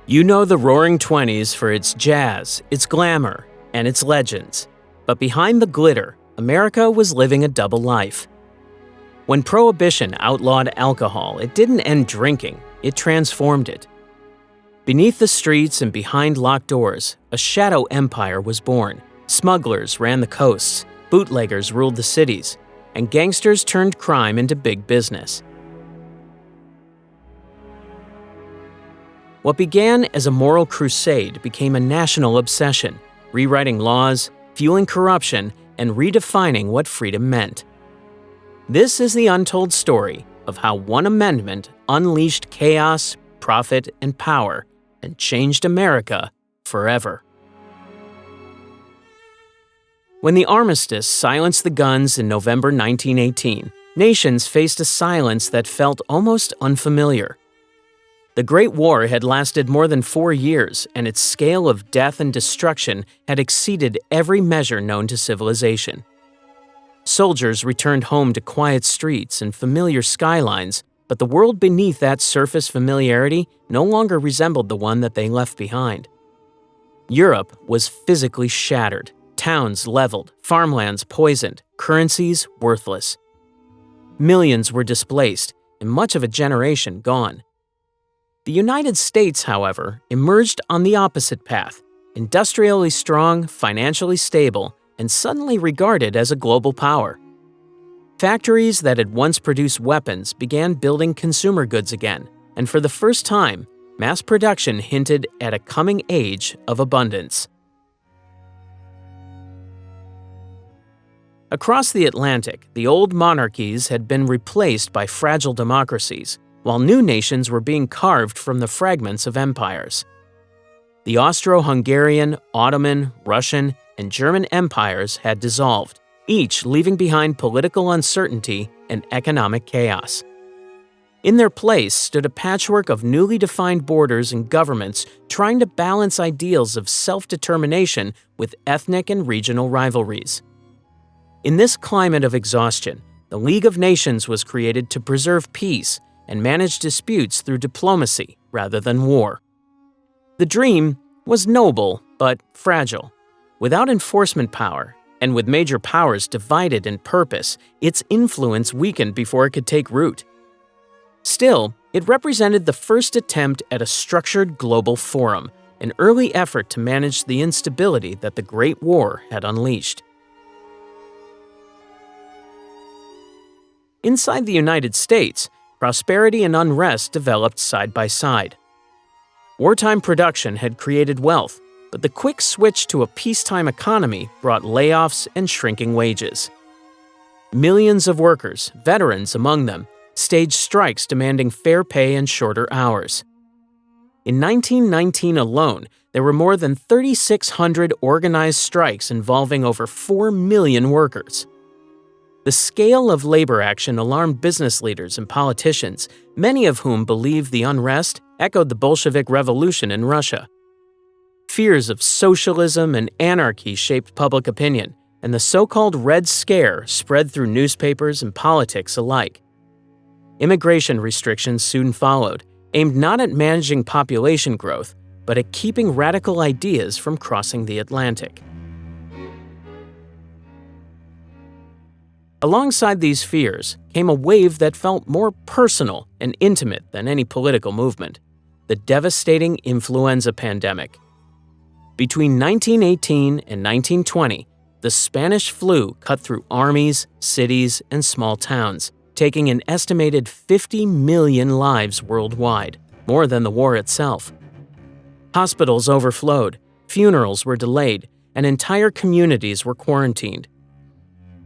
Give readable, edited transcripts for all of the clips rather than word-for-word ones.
You know the Roaring Twenties for its jazz, its glamour, and its legends. But behind the glitter, America was living a double life. When Prohibition outlawed alcohol, it didn't end drinking, it transformed it. Beneath the streets and behind locked doors, a shadow empire was born. Smugglers ran the coasts, bootleggers ruled the cities, and gangsters turned crime into big business. What began as a moral crusade became a national obsession, rewriting laws, fueling corruption, and redefining what freedom meant. This is the untold story of how one amendment unleashed chaos, profit, and power, and changed America forever. When the armistice silenced the guns in November 1918, nations faced a silence that felt almost unfamiliar. The Great War had lasted more than 4 years, and its scale of death and destruction had exceeded every measure known to civilization. Soldiers returned home to quiet streets and familiar skylines, but the world beneath that surface familiarity no longer resembled the one that they left behind. Europe was physically shattered, towns leveled, farmlands poisoned, currencies worthless. Millions were displaced, and much of a generation gone. The United States, however, emerged on the opposite path, industrially strong, financially stable, and suddenly regarded as a global power. Factories that had once produced weapons began building consumer goods again, and for the first time, mass production hinted at a coming age of abundance. Across the Atlantic, the old monarchies had been replaced by fragile democracies, while new nations were being carved from the fragments of empires. The Austro-Hungarian, Ottoman, Russian, and German empires had dissolved, each leaving behind political uncertainty and economic chaos. In their place stood a patchwork of newly defined borders and governments trying to balance ideals of self-determination with ethnic and regional rivalries. In this climate of exhaustion, the League of Nations was created to preserve peace and manage disputes through diplomacy rather than war. The dream was noble but fragile. Without enforcement power, and with major powers divided in purpose, its influence weakened before it could take root. Still, it represented the first attempt at a structured global forum, an early effort to manage the instability that the Great War had unleashed. Inside the United States, prosperity and unrest developed side by side. Wartime production had created wealth, but the quick switch to a peacetime economy brought layoffs and shrinking wages. Millions of workers, veterans among them, staged strikes demanding fair pay and shorter hours. In 1919 alone, there were more than 3,600 organized strikes involving over 4 million workers. The scale of labor action alarmed business leaders and politicians, many of whom believed the unrest echoed the Bolshevik Revolution in Russia. Fears of socialism and anarchy shaped public opinion, and the so-called Red Scare spread through newspapers and politics alike. Immigration restrictions soon followed, aimed not at managing population growth, but at keeping radical ideas from crossing the Atlantic. Alongside these fears came a wave that felt more personal and intimate than any political movement: the devastating influenza pandemic. Between 1918 and 1920, the Spanish flu cut through armies, cities, and small towns, taking an estimated 50 million lives worldwide, more than the war itself. Hospitals overflowed, funerals were delayed, and entire communities were quarantined.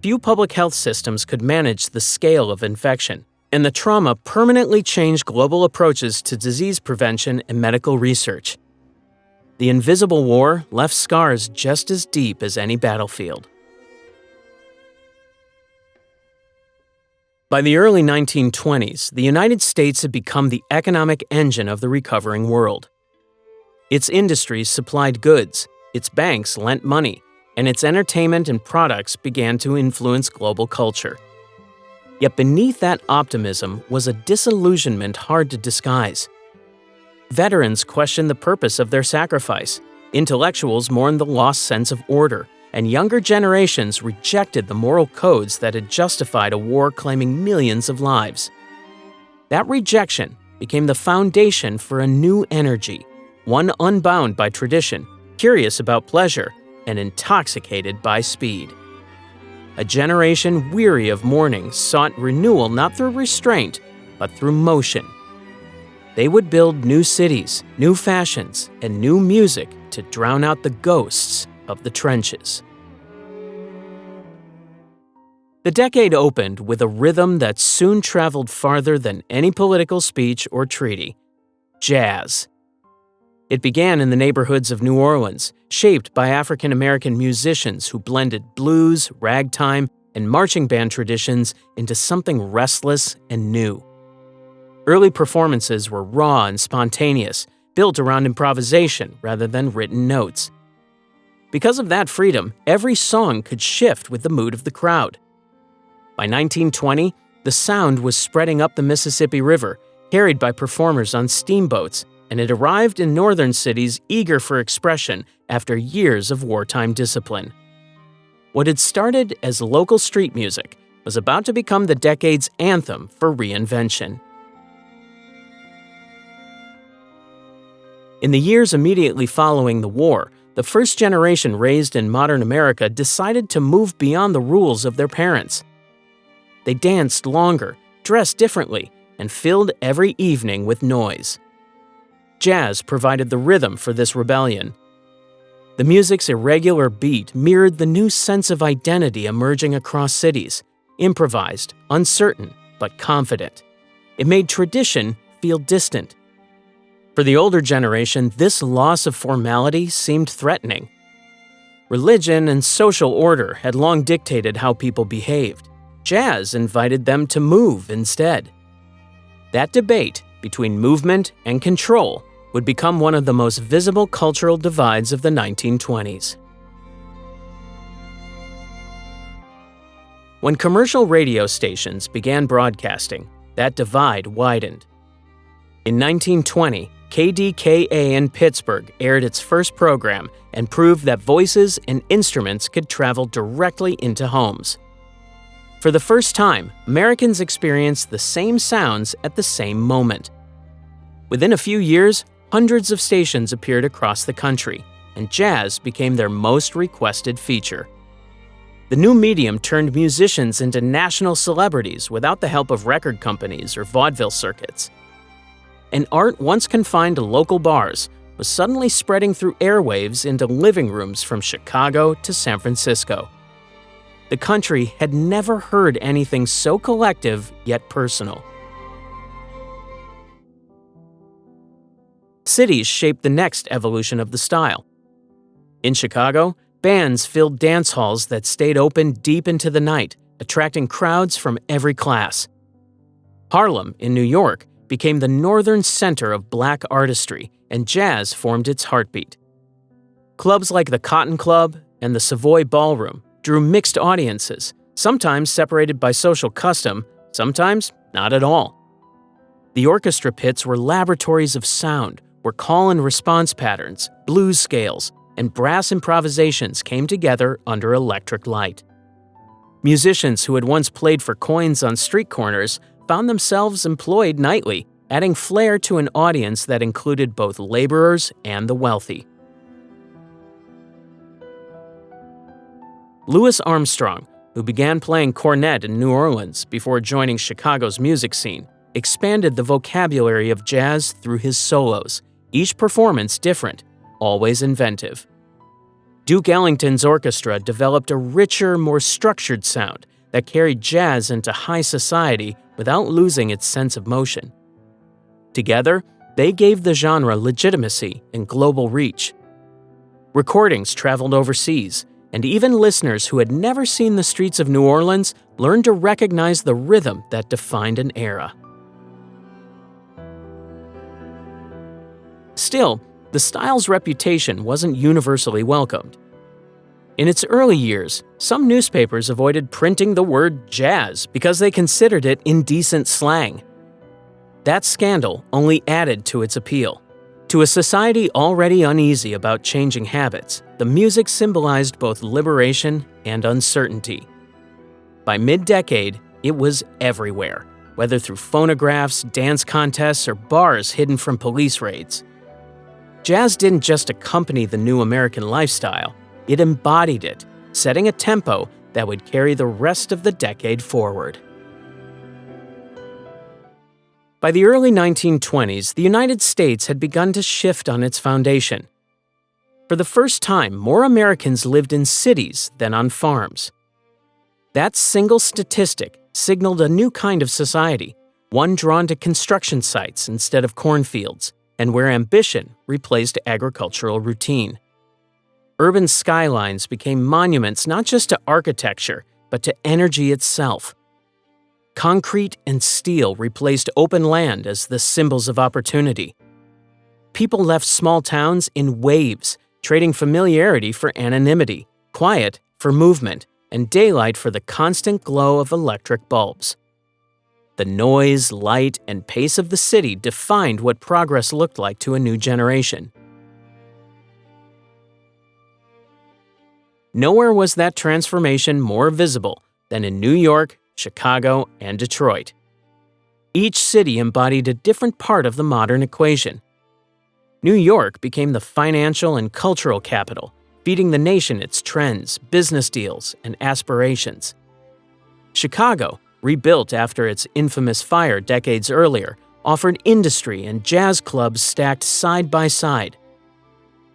Few public health systems could manage the scale of infection, and the trauma permanently changed global approaches to disease prevention and medical research. The invisible war left scars just as deep as any battlefield. By the early 1920s, the United States had become the economic engine of the recovering world. Its industries supplied goods, its banks lent money, and its entertainment and products began to influence global culture. Yet beneath that optimism was a disillusionment hard to disguise. Veterans questioned the purpose of their sacrifice, intellectuals mourned the lost sense of order, and younger generations rejected the moral codes that had justified a war claiming millions of lives. That rejection became the foundation for a new energy, one unbound by tradition, curious about pleasure, and intoxicated by speed. A generation weary of mourning sought renewal not through restraint, but through motion. They would build new cities, new fashions, and new music to drown out the ghosts of the trenches. The decade opened with a rhythm that soon traveled farther than any political speech or treaty: jazz. It began in the neighborhoods of New Orleans, shaped by African American musicians who blended blues, ragtime, and marching band traditions into something restless and new. Early performances were raw and spontaneous, built around improvisation rather than written notes. Because of that freedom, every song could shift with the mood of the crowd. By 1920, the sound was spreading up the Mississippi River, carried by performers on steamboats, and it arrived in northern cities eager for expression after years of wartime discipline. What had started as local street music was about to become the decade's anthem for reinvention. In the years immediately following the war, the first generation raised in modern America decided to move beyond the rules of their parents. They danced longer, dressed differently, and filled every evening with noise. Jazz provided the rhythm for this rebellion. The music's irregular beat mirrored the new sense of identity emerging across cities, improvised, uncertain, but confident. It made tradition feel distant. For the older generation, this loss of formality seemed threatening. Religion and social order had long dictated how people behaved. Jazz invited them to move instead. That debate between movement and control would become one of the most visible cultural divides of the 1920s. When commercial radio stations began broadcasting, that divide widened. In 1920, KDKA in Pittsburgh aired its first program and proved that voices and instruments could travel directly into homes. For the first time, Americans experienced the same sounds at the same moment. Within a few years, hundreds of stations appeared across the country, and jazz became their most requested feature. The new medium turned musicians into national celebrities without the help of record companies or vaudeville circuits. And art once confined to local bars was suddenly spreading through airwaves into living rooms from Chicago to San Francisco. The country had never heard anything so collective yet personal. Cities shaped the next evolution of the style. In Chicago, bands filled dance halls that stayed open deep into the night, attracting crowds from every class. Harlem, in New York, became the northern center of black artistry, and jazz formed its heartbeat. Clubs like the Cotton Club and the Savoy Ballroom drew mixed audiences, sometimes separated by social custom, sometimes not at all. The orchestra pits were laboratories of sound, where call and response patterns, blues scales, and brass improvisations came together under electric light. Musicians who had once played for coins on street corners found themselves employed nightly, adding flair to an audience that included both laborers and the wealthy. Louis Armstrong, who began playing cornet in New Orleans before joining Chicago's music scene, expanded the vocabulary of jazz through his solos, each performance different, always inventive. Duke Ellington's orchestra developed a richer, more structured sound that carried jazz into high society without losing its sense of motion. Together, they gave the genre legitimacy and global reach. Recordings traveled overseas, and even listeners who had never seen the streets of New Orleans learned to recognize the rhythm that defined an era. Still, the style's reputation wasn't universally welcomed. In its early years, some newspapers avoided printing the word jazz because they considered it indecent slang. That scandal only added to its appeal. To a society already uneasy about changing habits, the music symbolized both liberation and uncertainty. By mid-decade, it was everywhere, whether through phonographs, dance contests, or bars hidden from police raids. Jazz didn't just accompany the new American lifestyle, it embodied it, setting a tempo that would carry the rest of the decade forward. By the early 1920s, the United States had begun to shift on its foundation. For the first time, more Americans lived in cities than on farms. That single statistic signaled a new kind of society, one drawn to construction sites instead of cornfields, and where ambition replaced agricultural routine. Urban skylines became monuments not just to architecture, but to energy itself. Concrete and steel replaced open land as the symbols of opportunity. People left small towns in waves, trading familiarity for anonymity, quiet for movement, and daylight for the constant glow of electric bulbs. The noise, light, and pace of the city defined what progress looked like to a new generation. Nowhere was that transformation more visible than in New York, Chicago, and Detroit. Each city embodied a different part of the modern equation. New York became the financial and cultural capital, feeding the nation its trends, business deals, and aspirations. Chicago, rebuilt after its infamous fire decades earlier, offered industry and jazz clubs stacked side by side.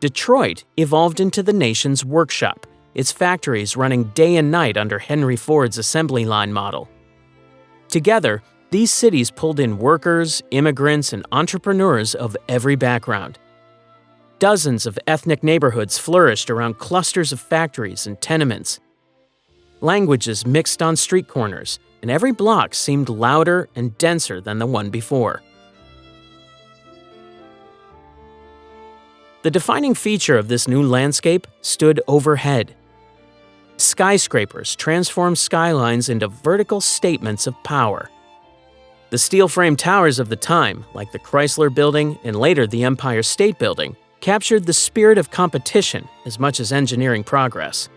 Detroit evolved into the nation's workshop, its factories running day and night under Henry Ford's assembly line model. Together, these cities pulled in workers, immigrants, and entrepreneurs of every background. Dozens of ethnic neighborhoods flourished around clusters of factories and tenements. Languages mixed on street corners, and every block seemed louder and denser than the one before. The defining feature of this new landscape stood overhead. Skyscrapers transformed skylines into vertical statements of power. The steel-framed towers of the time, like the Chrysler Building and later the Empire State Building, captured the spirit of competition as much as engineering progress.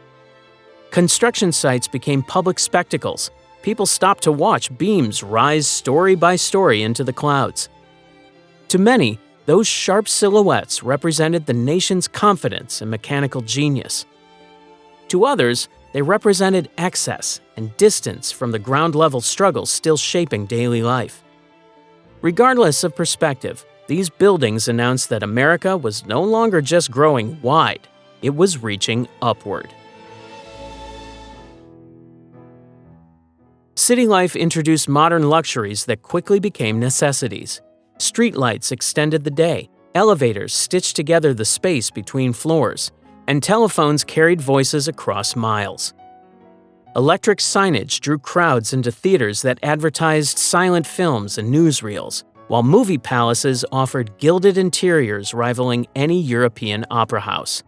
Construction sites became public spectacles. People stopped to watch beams rise story by story into the clouds. To many, those sharp silhouettes represented the nation's confidence and mechanical genius. To others, they represented excess and distance from the ground-level struggles still shaping daily life. Regardless of perspective, these buildings announced that America was no longer just growing wide, it was reaching upward. City life introduced modern luxuries that quickly became necessities. Streetlights extended the day, elevators stitched together the space between floors, and telephones carried voices across miles. Electric signage drew crowds into theaters that advertised silent films and newsreels, while movie palaces offered gilded interiors rivaling any European opera house.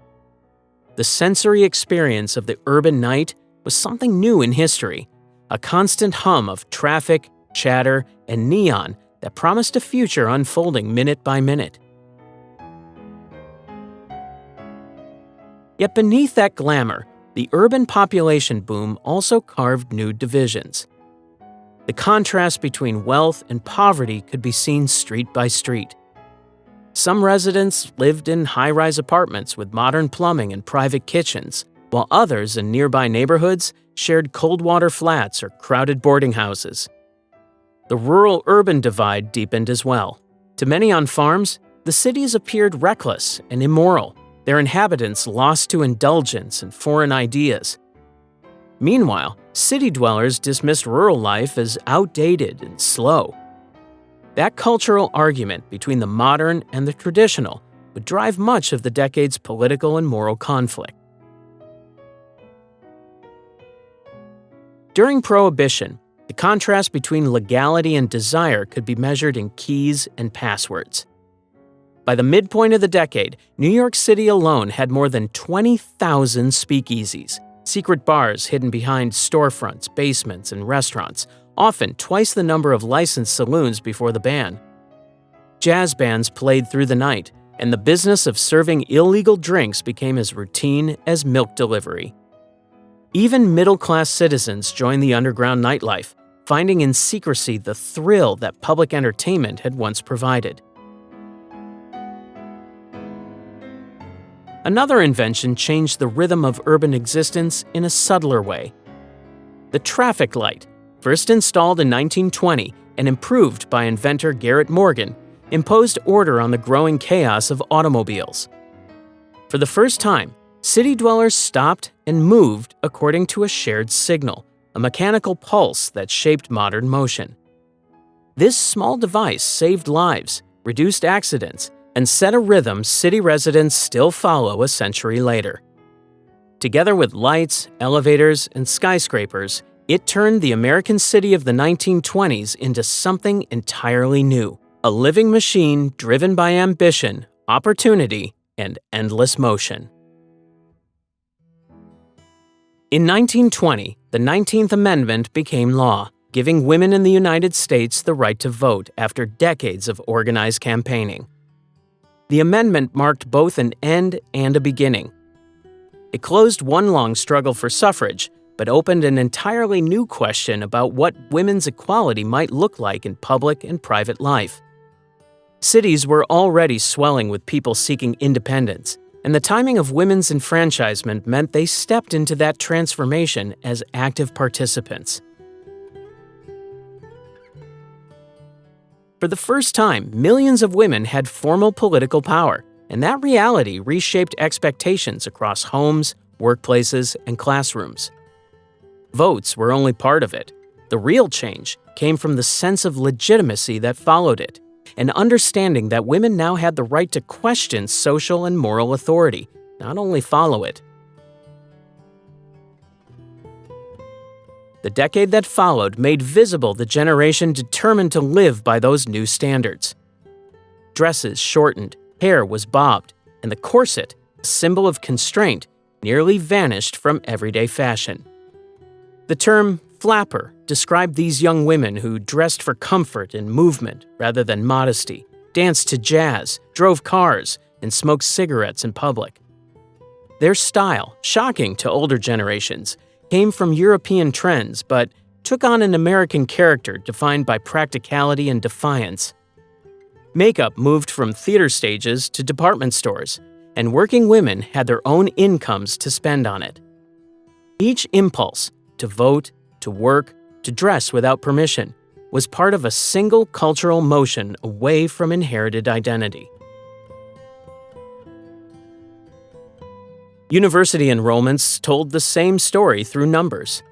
The sensory experience of the urban night was something new in history, a constant hum of traffic, chatter, and neon that promised a future unfolding minute by minute. Yet beneath that glamour, the urban population boom also carved new divisions. The contrast between wealth and poverty could be seen street by street. Some residents lived in high-rise apartments with modern plumbing and private kitchens, while others in nearby neighborhoods shared cold-water flats or crowded boarding houses. The rural-urban divide deepened as well. To many on farms, the cities appeared reckless and immoral, their inhabitants lost to indulgence and foreign ideas. Meanwhile, city dwellers dismissed rural life as outdated and slow. That cultural argument between the modern and the traditional would drive much of the decade's political and moral conflict. During Prohibition, the contrast between legality and desire could be measured in keys and passwords. By the midpoint of the decade, New York City alone had more than 20,000 speakeasies, secret bars hidden behind storefronts, basements, and restaurants, often twice the number of licensed saloons before the ban. Jazz bands played through the night, and the business of serving illegal drinks became as routine as milk delivery. Even middle-class citizens joined the underground nightlife, finding in secrecy the thrill that public entertainment had once provided. Another invention changed the rhythm of urban existence in a subtler way. The traffic light, first installed in 1920 and improved by inventor Garrett Morgan, imposed order on the growing chaos of automobiles. For the first time, city dwellers stopped and moved according to a shared signal, a mechanical pulse that shaped modern motion. This small device saved lives, reduced accidents, and set a rhythm city residents still follow a century later. Together with lights, elevators, and skyscrapers, it turned the American city of the 1920s into something entirely new, a living machine driven by ambition, opportunity, and endless motion. In 1920, the 19th Amendment became law, giving women in the United States the right to vote after decades of organized campaigning. The amendment marked both an end and a beginning. It closed one long struggle for suffrage, but opened an entirely new question about what women's equality might look like in public and private life. Cities were already swelling with people seeking independence, and the timing of women's enfranchisement meant they stepped into that transformation as active participants. For the first time, millions of women had formal political power, and that reality reshaped expectations across homes, workplaces, and classrooms. Votes were only part of it. The real change came from the sense of legitimacy that followed it, an understanding that women now had the right to question social and moral authority, not only follow it. The decade that followed made visible the generation determined to live by those new standards. Dresses shortened, hair was bobbed, and the corset, a symbol of constraint, nearly vanished from everyday fashion. The term flapper described these young women who dressed for comfort and movement rather than modesty, danced to jazz, drove cars, and smoked cigarettes in public. Their style, shocking to older generations, came from European trends but took on an American character defined by practicality and defiance. Makeup moved from theater stages to department stores, and working women had their own incomes to spend on it. Each impulse, to vote, to work, to dress without permission, was part of a single cultural motion away from inherited identity. University enrollments told the same story through numbers.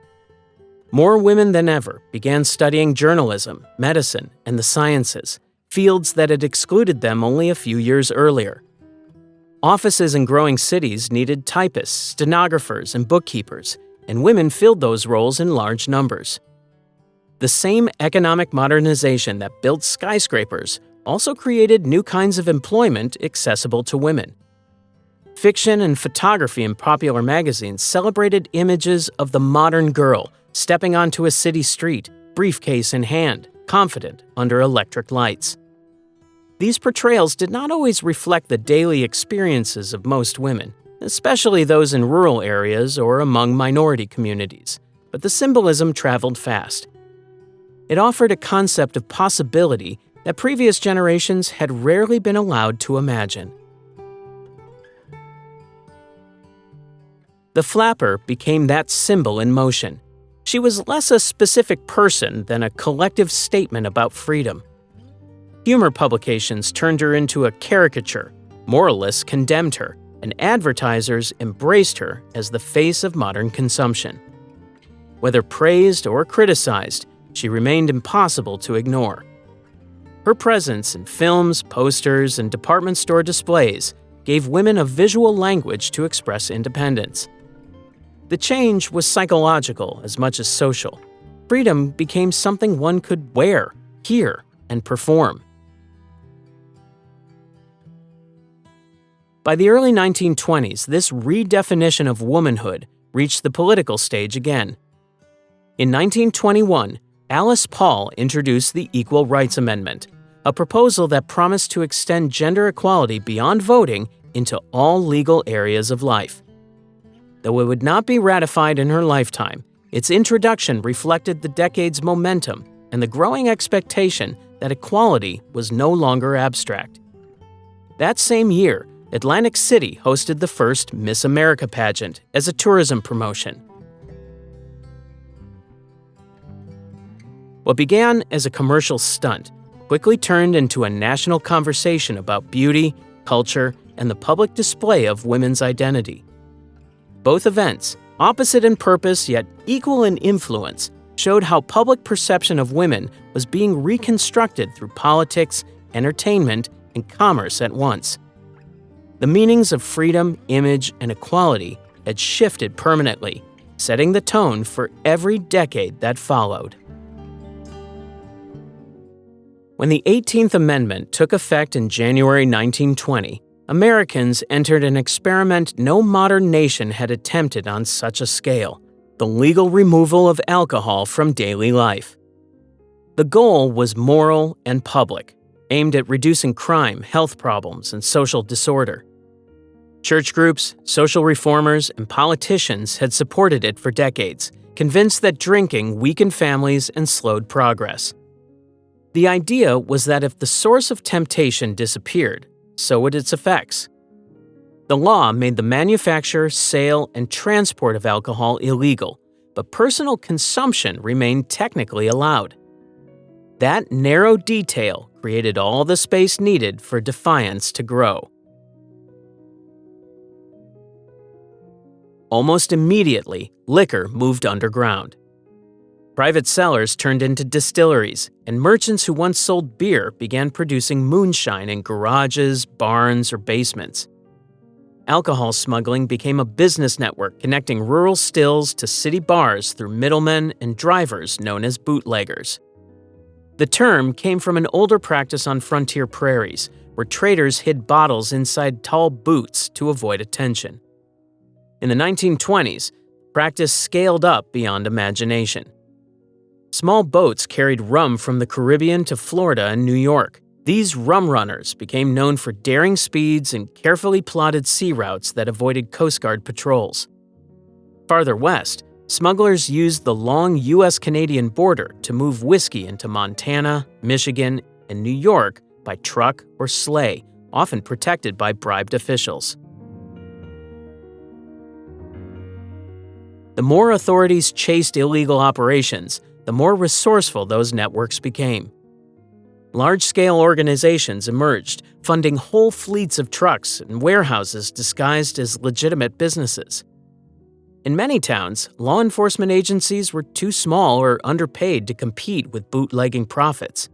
More women than ever began studying journalism, medicine, and the sciences, fields that had excluded them only a few years earlier. Offices in growing cities needed typists, stenographers, and bookkeepers, and women filled those roles in large numbers. The same economic modernization that built skyscrapers also created new kinds of employment accessible to women. Fiction and photography in popular magazines celebrated images of the modern girl stepping onto a city street, briefcase in hand, confident under electric lights. These portrayals did not always reflect the daily experiences of most women, especially those in rural areas or among minority communities, but the symbolism traveled fast. It offered a concept of possibility that previous generations had rarely been allowed to imagine. The flapper became that symbol in motion. She was less a specific person than a collective statement about freedom. Humor publications turned her into a caricature, moralists condemned her, and advertisers embraced her as the face of modern consumption. Whether praised or criticized, she remained impossible to ignore. Her presence in films, posters, and department store displays gave women a visual language to express independence. The change was psychological as much as social. Freedom became something one could wear, hear, and perform. By the early 1920s, this redefinition of womanhood reached the political stage again. In 1921, Alice Paul introduced the Equal Rights Amendment, a proposal that promised to extend gender equality beyond voting into all legal areas of life. Though it would not be ratified in her lifetime, its introduction reflected the decade's momentum and the growing expectation that equality was no longer abstract. That same year, Atlantic City hosted the first Miss America pageant as a tourism promotion. What began as a commercial stunt quickly turned into a national conversation about beauty, culture, and the public display of women's identity. Both events, opposite in purpose yet equal in influence, showed how public perception of women was being reconstructed through politics, entertainment, and commerce at once. The meanings of freedom, image, and equality had shifted permanently, setting the tone for every decade that followed. When the 18th Amendment took effect in January 1920, Americans entered an experiment no modern nation had attempted on such a scale: the legal removal of alcohol from daily life. The goal was moral and public, aimed at reducing crime, health problems, and social disorder. Church groups, social reformers, and politicians had supported it for decades, convinced that drinking weakened families and slowed progress. The idea was that if the source of temptation disappeared, so would its effects. The law made the manufacture, sale, and transport of alcohol illegal, but personal consumption remained technically allowed. That narrow detail created all the space needed for defiance to grow. Almost immediately, liquor moved underground. Private cellars turned into distilleries, and merchants who once sold beer began producing moonshine in garages, barns, or basements. Alcohol smuggling became a business network connecting rural stills to city bars through middlemen and drivers known as bootleggers. The term came from an older practice on frontier prairies, where traders hid bottles inside tall boots to avoid attention. In the 1920s, practice scaled up beyond imagination. Small boats carried rum from the Caribbean to Florida and New York. These rum runners became known for daring speeds and carefully plotted sea routes that avoided Coast Guard patrols. Farther west, smugglers used the long U.S.-Canadian border to move whiskey into Montana, Michigan, and New York by truck or sleigh, often protected by bribed officials. The more authorities chased illegal operations, the more resourceful those networks became. Large-scale organizations emerged, funding whole fleets of trucks and warehouses disguised as legitimate businesses. In many towns, law enforcement agencies were too small or underpaid to compete with bootlegging profits.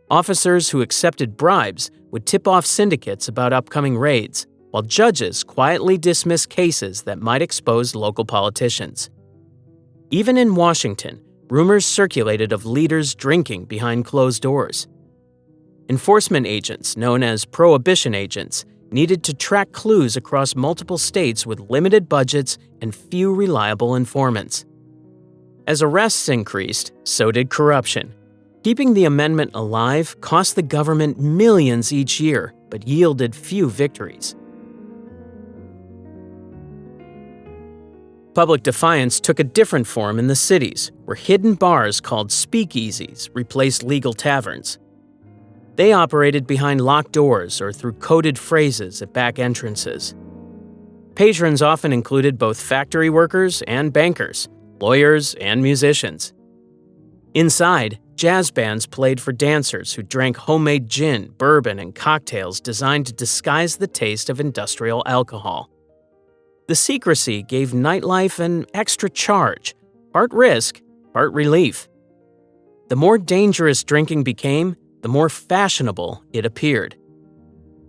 Officers who accepted bribes would tip off syndicates about upcoming raids, while judges quietly dismissed cases that might expose local politicians. Even in Washington, rumors circulated of leaders drinking behind closed doors. Enforcement agents, known as Prohibition agents, needed to track clues across multiple states with limited budgets and few reliable informants. As arrests increased, so did corruption. Keeping the amendment alive cost the government millions each year, but yielded few victories. Public defiance took a different form in the cities, where hidden bars called speakeasies replaced legal taverns. They operated behind locked doors or through coded phrases at back entrances. Patrons often included both factory workers and bankers, lawyers and musicians. Inside, jazz bands played for dancers who drank homemade gin, bourbon, and cocktails designed to disguise the taste of industrial alcohol. The secrecy gave nightlife an extra charge, part risk, part relief. The more dangerous drinking became, the more fashionable it appeared.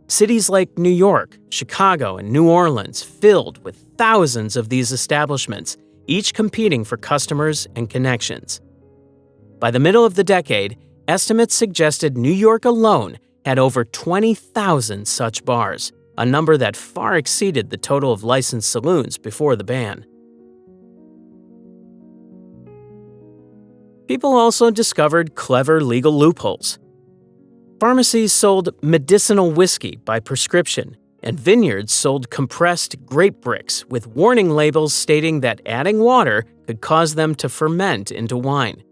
Cities like New York, Chicago, and New Orleans filled with thousands of these establishments, each competing for customers and connections. By the middle of the decade, estimates suggested New York alone had over 20,000 such bars, a number that far exceeded the total of licensed saloons before the ban. People also discovered clever legal loopholes. Pharmacies sold medicinal whiskey by prescription, and vineyards sold compressed grape bricks with warning labels stating that adding water could cause them to ferment into wine.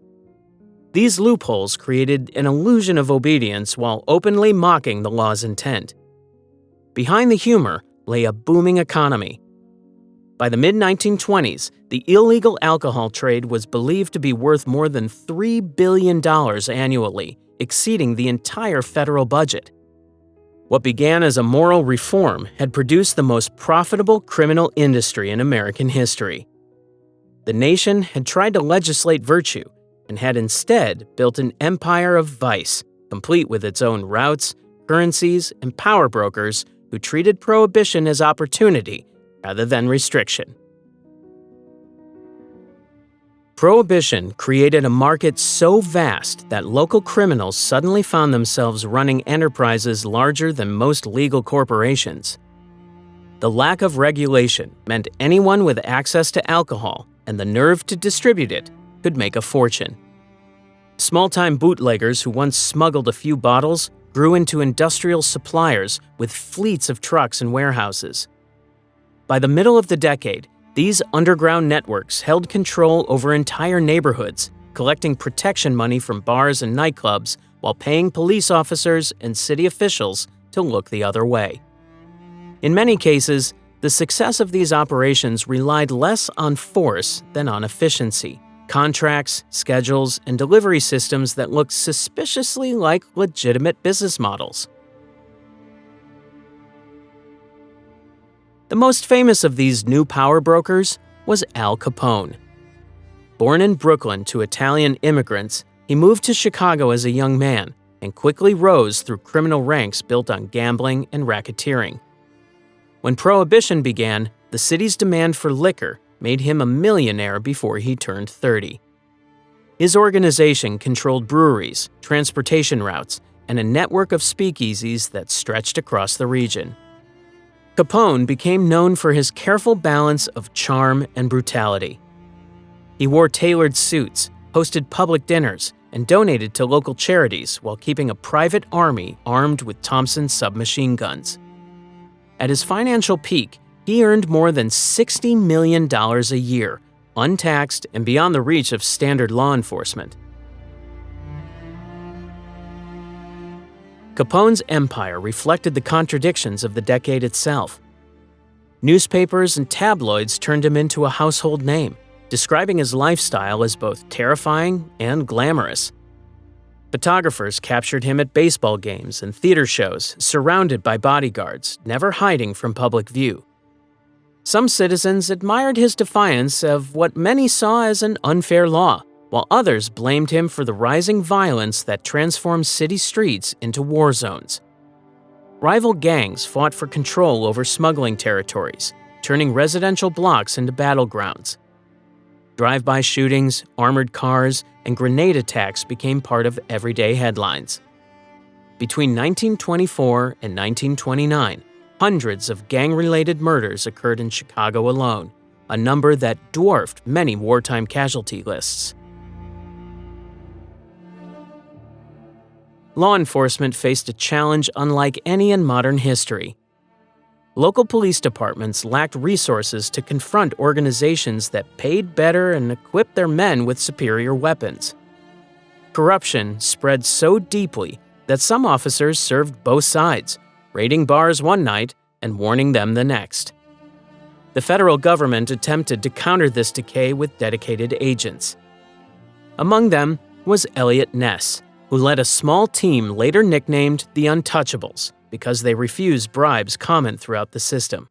These loopholes created an illusion of obedience while openly mocking the law's intent. Behind the humor lay a booming economy. By the mid-1920s, the illegal alcohol trade was believed to be worth more than $3 billion annually, exceeding the entire federal budget. What began as a moral reform had produced the most profitable criminal industry in American history. The nation had tried to legislate virtue and had instead built an empire of vice, complete with its own routes, currencies, and power brokers who treated prohibition as opportunity rather than restriction. Prohibition created a market so vast that local criminals suddenly found themselves running enterprises larger than most legal corporations. The lack of regulation meant anyone with access to alcohol and the nerve to distribute it could make a fortune. Small-time bootleggers who once smuggled a few bottles grew into industrial suppliers with fleets of trucks and warehouses. By the middle of the decade, these underground networks held control over entire neighborhoods, collecting protection money from bars and nightclubs while paying police officers and city officials to look the other way. In many cases, the success of these operations relied less on force than on efficiency, contracts, schedules, and delivery systems that looked suspiciously like legitimate business models. The most famous of these new power brokers was Al Capone. Born in Brooklyn to Italian immigrants, he moved to Chicago as a young man and quickly rose through criminal ranks built on gambling and racketeering. When Prohibition began, the city's demand for liquor made him a millionaire before he turned 30. His organization controlled breweries, transportation routes, and a network of speakeasies that stretched across the region. Capone became known for his careful balance of charm and brutality. He wore tailored suits, hosted public dinners, and donated to local charities while keeping a private army armed with Thompson submachine guns. At his financial peak, he earned more than $60 million a year, untaxed and beyond the reach of standard law enforcement. Capone's empire reflected the contradictions of the decade itself. Newspapers and tabloids turned him into a household name, describing his lifestyle as both terrifying and glamorous. Photographers captured him at baseball games and theater shows, surrounded by bodyguards, never hiding from public view. Some citizens admired his defiance of what many saw as an unfair law, while others blamed him for the rising violence that transformed city streets into war zones. Rival gangs fought for control over smuggling territories, turning residential blocks into battlegrounds. Drive-by shootings, armored cars, and grenade attacks became part of everyday headlines. Between 1924 and 1929, hundreds of gang-related murders occurred in Chicago alone, a number that dwarfed many wartime casualty lists. Law enforcement faced a challenge unlike any in modern history. Local police departments lacked resources to confront organizations that paid better and equipped their men with superior weapons. Corruption spread so deeply that some officers served both sides, raiding bars one night and warning them the next. The federal government attempted to counter this decay with dedicated agents. Among them was Eliot Ness, who led a small team later nicknamed the Untouchables because they refused bribes common throughout the system.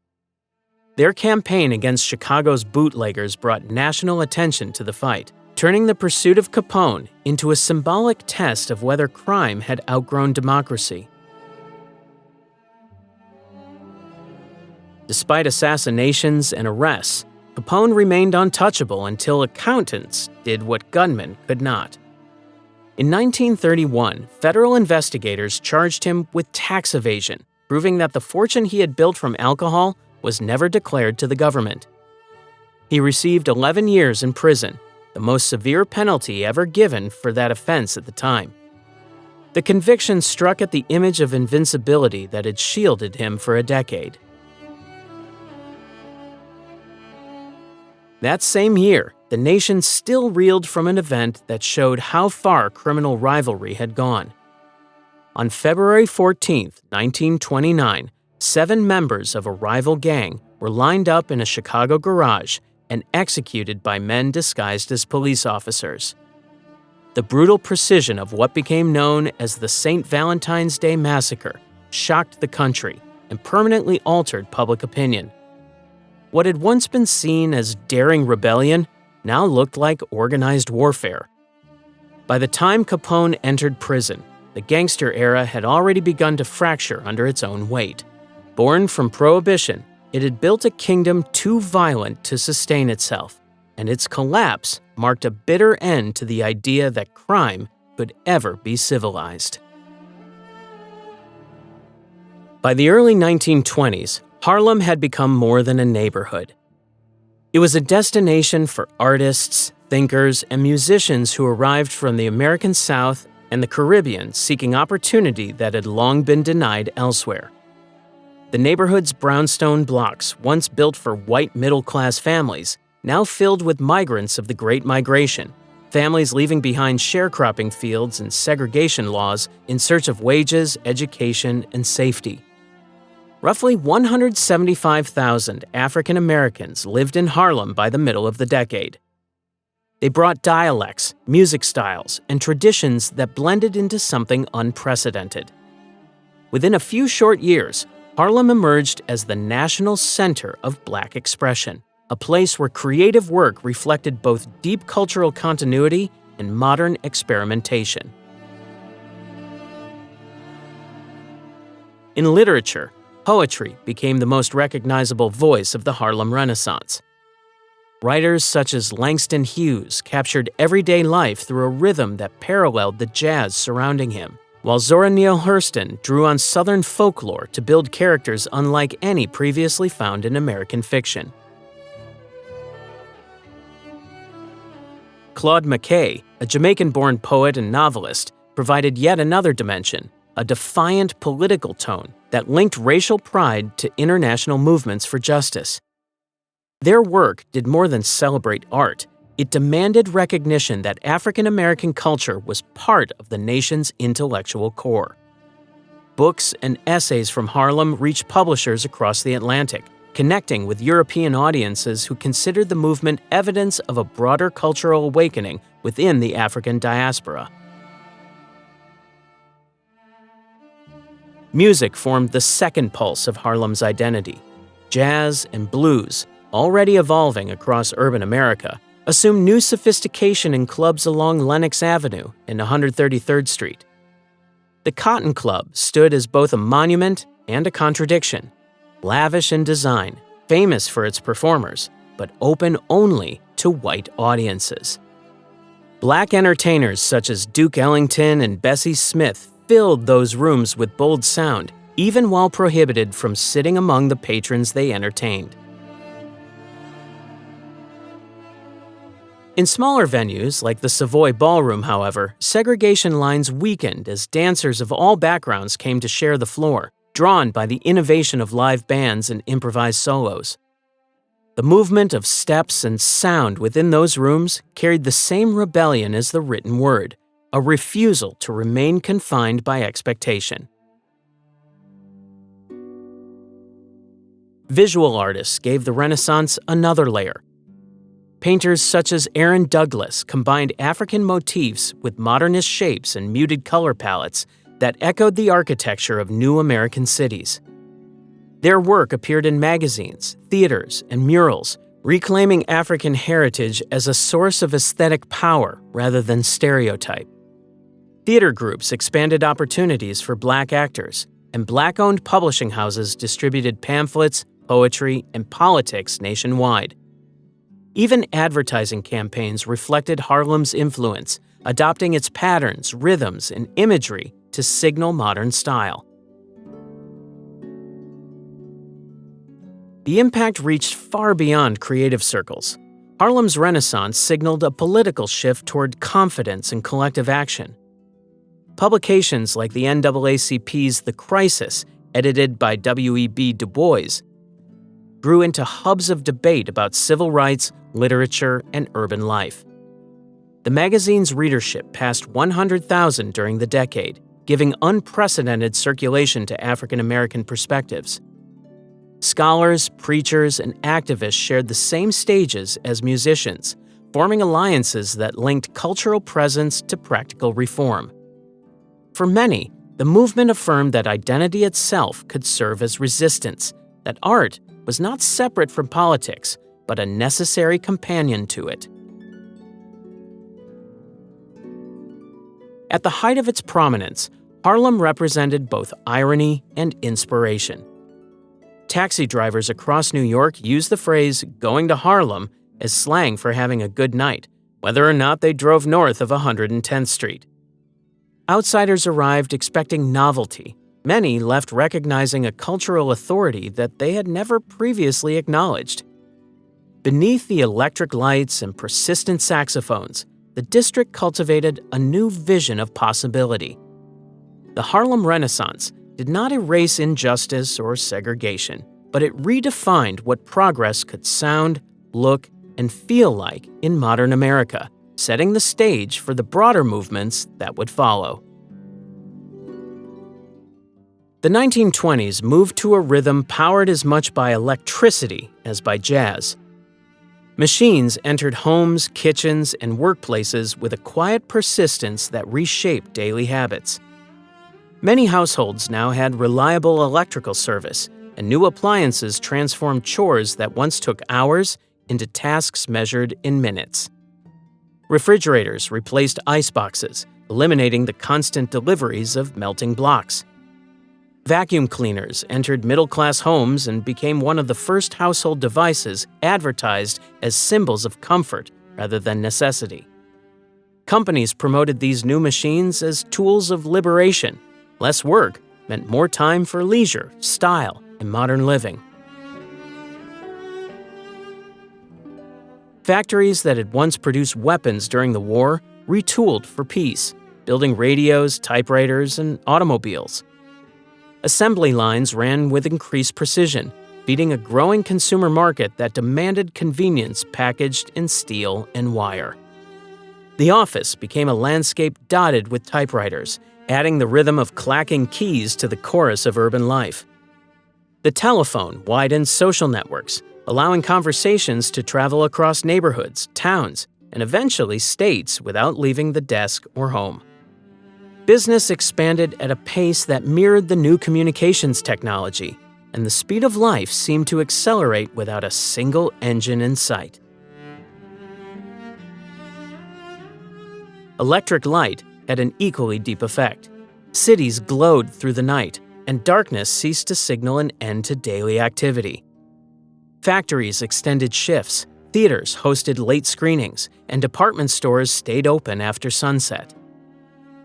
Their campaign against Chicago's bootleggers brought national attention to the fight, turning the pursuit of Capone into a symbolic test of whether crime had outgrown democracy. Despite assassinations and arrests, Capone remained untouchable until accountants did what gunmen could not. In 1931, federal investigators charged him with tax evasion, proving that the fortune he had built from alcohol was never declared to the government. He received 11 years in prison, the most severe penalty ever given for that offense at the time. The conviction struck at the image of invincibility that had shielded him for a decade. That same year, the nation still reeled from an event that showed how far criminal rivalry had gone. On February 14, 1929, 7 members of a rival gang were lined up in a Chicago garage and executed by men disguised as police officers. The brutal precision of what became known as the St. Valentine's Day Massacre shocked the country and permanently altered public opinion. What had once been seen as daring rebellion now looked like organized warfare. By the time Capone entered prison, the gangster era had already begun to fracture under its own weight. Born from Prohibition, it had built a kingdom too violent to sustain itself, and its collapse marked a bitter end to the idea that crime could ever be civilized. By the early 1920s, Harlem had become more than a neighborhood. It was a destination for artists, thinkers, and musicians who arrived from the American South and the Caribbean seeking opportunity that had long been denied elsewhere. The neighborhood's brownstone blocks, once built for white middle-class families, now filled with migrants of the Great Migration, families leaving behind sharecropping fields and segregation laws in search of wages, education, and safety. Roughly 175,000 African Americans lived in Harlem by the middle of the decade. They brought dialects, music styles, and traditions that blended into something unprecedented. Within a few short years, Harlem emerged as the national center of Black expression, a place where creative work reflected both deep cultural continuity and modern experimentation. In literature, poetry became the most recognizable voice of the Harlem Renaissance. Writers such as Langston Hughes captured everyday life through a rhythm that paralleled the jazz surrounding him, while Zora Neale Hurston drew on Southern folklore to build characters unlike any previously found in American fiction. Claude McKay, a Jamaican-born poet and novelist, provided yet another dimension, a defiant political tone that linked racial pride to international movements for justice. Their work did more than celebrate art. It demanded recognition that African American culture was part of the nation's intellectual core. Books and essays from Harlem reached publishers across the Atlantic, connecting with European audiences who considered the movement evidence of a broader cultural awakening within the African diaspora. Music formed the second pulse of Harlem's identity. Jazz and blues, already evolving across urban America, assumed new sophistication in clubs along Lenox Avenue and 133rd Street. The Cotton Club stood as both a monument and a contradiction, lavish in design, famous for its performers, but open only to white audiences. Black entertainers such as Duke Ellington and Bessie Smith filled those rooms with bold sound, even while prohibited from sitting among the patrons they entertained. In smaller venues, like the Savoy Ballroom, however, segregation lines weakened as dancers of all backgrounds came to share the floor, drawn by the innovation of live bands and improvised solos. The movement of steps and sound within those rooms carried the same rebellion as the written word, a refusal to remain confined by expectation. Visual artists gave the Renaissance another layer. Painters such as Aaron Douglas combined African motifs with modernist shapes and muted color palettes that echoed the architecture of new American cities. Their work appeared in magazines, theaters, and murals, reclaiming African heritage as a source of aesthetic power rather than stereotype. Theater groups expanded opportunities for Black actors, and Black-owned publishing houses distributed pamphlets, poetry, and politics nationwide. Even advertising campaigns reflected Harlem's influence, adopting its patterns, rhythms, and imagery to signal modern style. The impact reached far beyond creative circles. Harlem's Renaissance signaled a political shift toward confidence and collective action. Publications like the NAACP's The Crisis, edited by W.E.B. Du Bois, grew into hubs of debate about civil rights, literature, and urban life. The magazine's readership passed 100,000 during the decade, giving unprecedented circulation to African American perspectives. Scholars, preachers, and activists shared the same stages as musicians, forming alliances that linked cultural presence to practical reform. For many, the movement affirmed that identity itself could serve as resistance, that art was not separate from politics, but a necessary companion to it. At the height of its prominence, Harlem represented both irony and inspiration. Taxi drivers across New York used the phrase "going to Harlem" as slang for having a good night, whether or not they drove north of 110th Street. Outsiders arrived expecting novelty. Many left recognizing a cultural authority that they had never previously acknowledged. Beneath the electric lights and persistent saxophones, the district cultivated a new vision of possibility. The Harlem Renaissance did not erase injustice or segregation, but it redefined what progress could sound, look, and feel like in modern America, setting the stage for the broader movements that would follow. The 1920s moved to a rhythm powered as much by electricity as by jazz. Machines entered homes, kitchens, and workplaces with a quiet persistence that reshaped daily habits. Many households now had reliable electrical service, and new appliances transformed chores that once took hours into tasks measured in minutes. Refrigerators replaced iceboxes, eliminating the constant deliveries of melting blocks. Vacuum cleaners entered middle-class homes and became one of the first household devices advertised as symbols of comfort rather than necessity. Companies promoted these new machines as tools of liberation. Less work meant more time for leisure, style, and modern living. Factories that had once produced weapons during the war retooled for peace, building radios, typewriters, and automobiles. Assembly lines ran with increased precision, feeding a growing consumer market that demanded convenience packaged in steel and wire. The office became a landscape dotted with typewriters, adding the rhythm of clacking keys to the chorus of urban life. The telephone widened social networks, allowing conversations to travel across neighborhoods, towns, and eventually states without leaving the desk or home. Business expanded at a pace that mirrored the new communications technology, and the speed of life seemed to accelerate without a single engine in sight. Electric light had an equally deep effect. Cities glowed through the night, and darkness ceased to signal an end to daily activity. Factories extended shifts, theaters hosted late screenings, and department stores stayed open after sunset.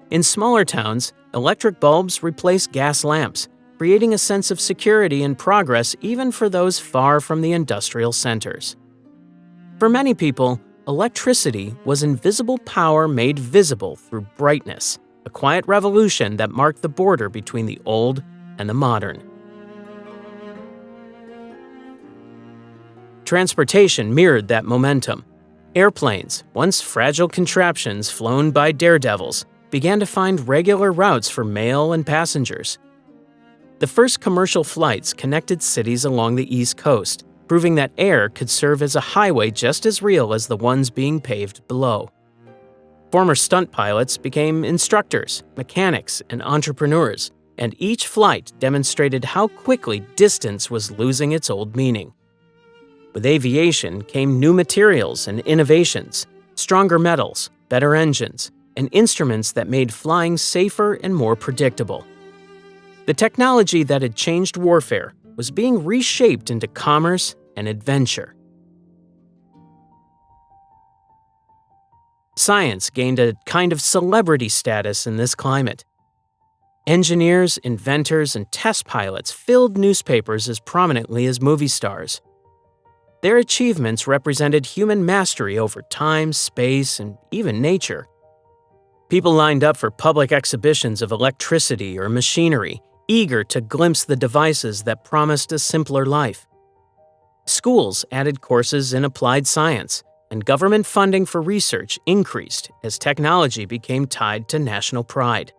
In smaller towns, electric bulbs replaced gas lamps, creating a sense of security and progress even for those far from the industrial centers. For many people, electricity was invisible power made visible through brightness, a quiet revolution that marked the border between the old and the modern. Transportation mirrored that momentum. Airplanes, once fragile contraptions flown by daredevils, began to find regular routes for mail and passengers. The first commercial flights connected cities along the East Coast, proving that air could serve as a highway just as real as the ones being paved below. Former stunt pilots became instructors, mechanics, and entrepreneurs, and each flight demonstrated how quickly distance was losing its old meaning. With aviation came new materials and innovations, stronger metals, better engines, and instruments that made flying safer and more predictable. The technology that had changed warfare was being reshaped into commerce and adventure. Science gained a kind of celebrity status in this climate. Engineers, inventors, and test pilots filled newspapers as prominently as movie stars. Their achievements represented human mastery over time, space, and even nature. People lined up for public exhibitions of electricity or machinery, eager to glimpse the devices that promised a simpler life. Schools added courses in applied science, and government funding for research increased as technology became tied to national pride.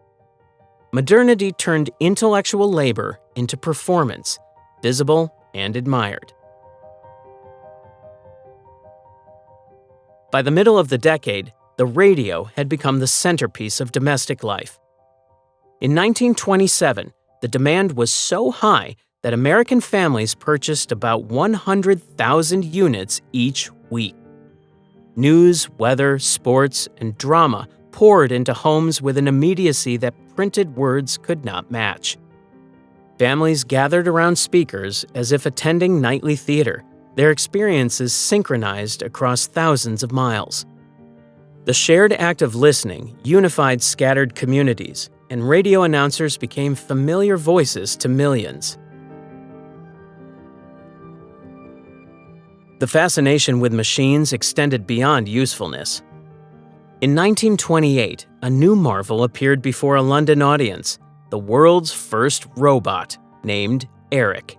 Modernity turned intellectual labor into performance, visible and admired. By the middle of the decade, the radio had become the centerpiece of domestic life. In 1927, the demand was so high that American families purchased about 100,000 units each week. News, weather, sports, and drama poured into homes with an immediacy that printed words could not match. Families gathered around speakers as if attending nightly theater, their experiences synchronized across thousands of miles. The shared act of listening unified scattered communities, and radio announcers became familiar voices to millions. The fascination with machines extended beyond usefulness. In 1928, a new marvel appeared before a London audience, the world's first robot, named Eric.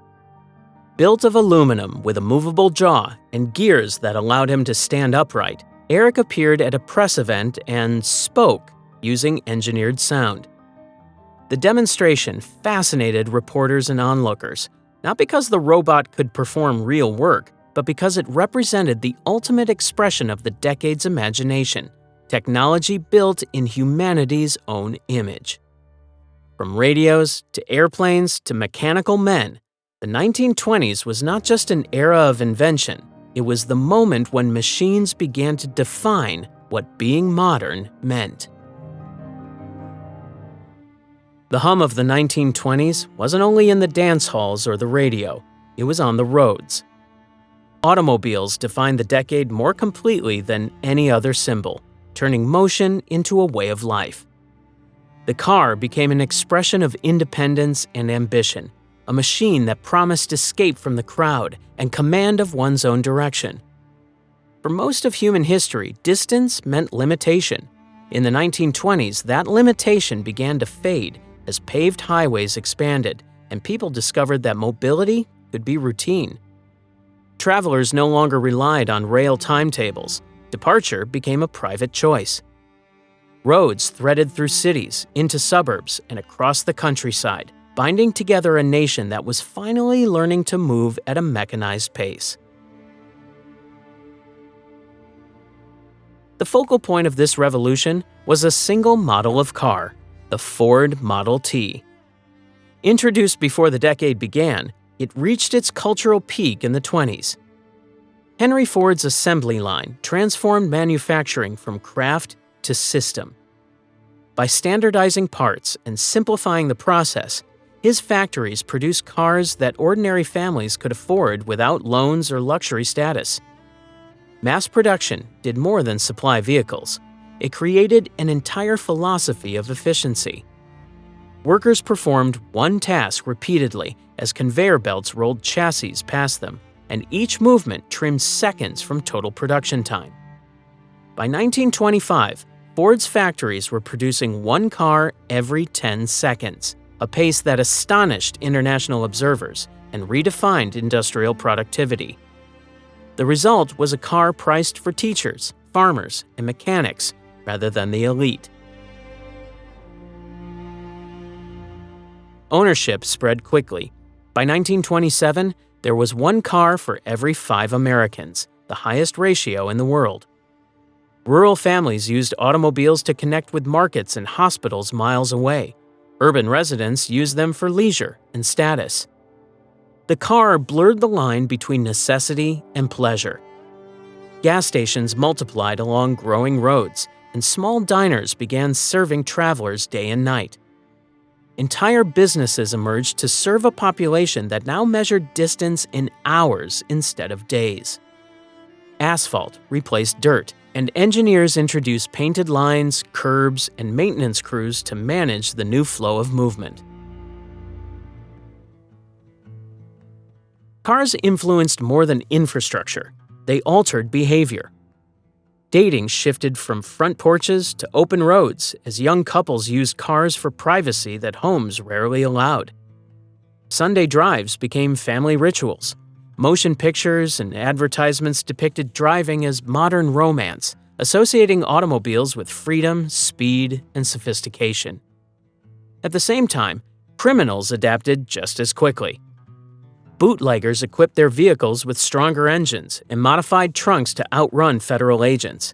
Built of aluminum with a movable jaw and gears that allowed him to stand upright, Eric appeared at a press event and spoke using engineered sound. The demonstration fascinated reporters and onlookers, not because the robot could perform real work, but because it represented the ultimate expression of the decade's imagination, technology built in humanity's own image. From radios to airplanes to mechanical men, the 1920s was not just an era of invention, it was the moment when machines began to define what being modern meant. The hum of the 1920s wasn't only in the dance halls or the radio, it was on the roads. Automobiles defined the decade more completely than any other symbol, turning motion into a way of life. The car became an expression of independence and ambition, a machine that promised escape from the crowd and command of one's own direction. For most of human history, distance meant limitation. In the 1920s, that limitation began to fade as paved highways expanded and people discovered that mobility could be routine. Travelers no longer relied on rail timetables. Departure became a private choice. Roads threaded through cities, into suburbs, and across the countryside, binding together a nation that was finally learning to move at a mechanized pace. The focal point of this revolution was a single model of car, the Ford Model T. Introduced before the decade began, it reached its cultural peak in the 20s. Henry Ford's assembly line transformed manufacturing from craft to system. By standardizing parts and simplifying the process, his factories produced cars that ordinary families could afford without loans or luxury status. Mass production did more than supply vehicles. It created an entire philosophy of efficiency. Workers performed one task repeatedly as conveyor belts rolled chassis past them, and each movement trimmed seconds from total production time. By 1925, Ford's factories were producing one car every 10 seconds, a pace that astonished international observers and redefined industrial productivity. The result was a car priced for teachers, farmers, and mechanics rather than the elite. Ownership spread quickly. By 1927, there was one car for every 5 Americans, the highest ratio in the world. Rural families used automobiles to connect with markets and hospitals miles away. Urban residents used them for leisure and status. The car blurred the line between necessity and pleasure. Gas stations multiplied along growing roads, and small diners began serving travelers day and night. Entire businesses emerged to serve a population that now measured distance in hours instead of days. Asphalt replaced dirt, and engineers introduced painted lines, curbs, and maintenance crews to manage the new flow of movement. Cars influenced more than infrastructure. They altered behavior. Dating shifted from front porches to open roads as young couples used cars for privacy that homes rarely allowed. Sunday drives became family rituals. Motion pictures and advertisements depicted driving as modern romance, associating automobiles with freedom, speed, and sophistication. At the same time, criminals adapted just as quickly. Bootleggers equipped their vehicles with stronger engines and modified trunks to outrun federal agents.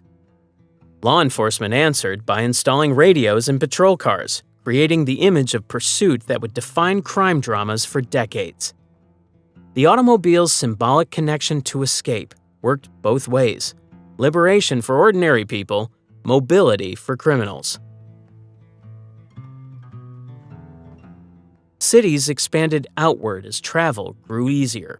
Law enforcement answered by installing radios in patrol cars, creating the image of pursuit that would define crime dramas for decades. The automobile's symbolic connection to escape worked both ways: liberation for ordinary people, mobility for criminals. Cities expanded outward as travel grew easier.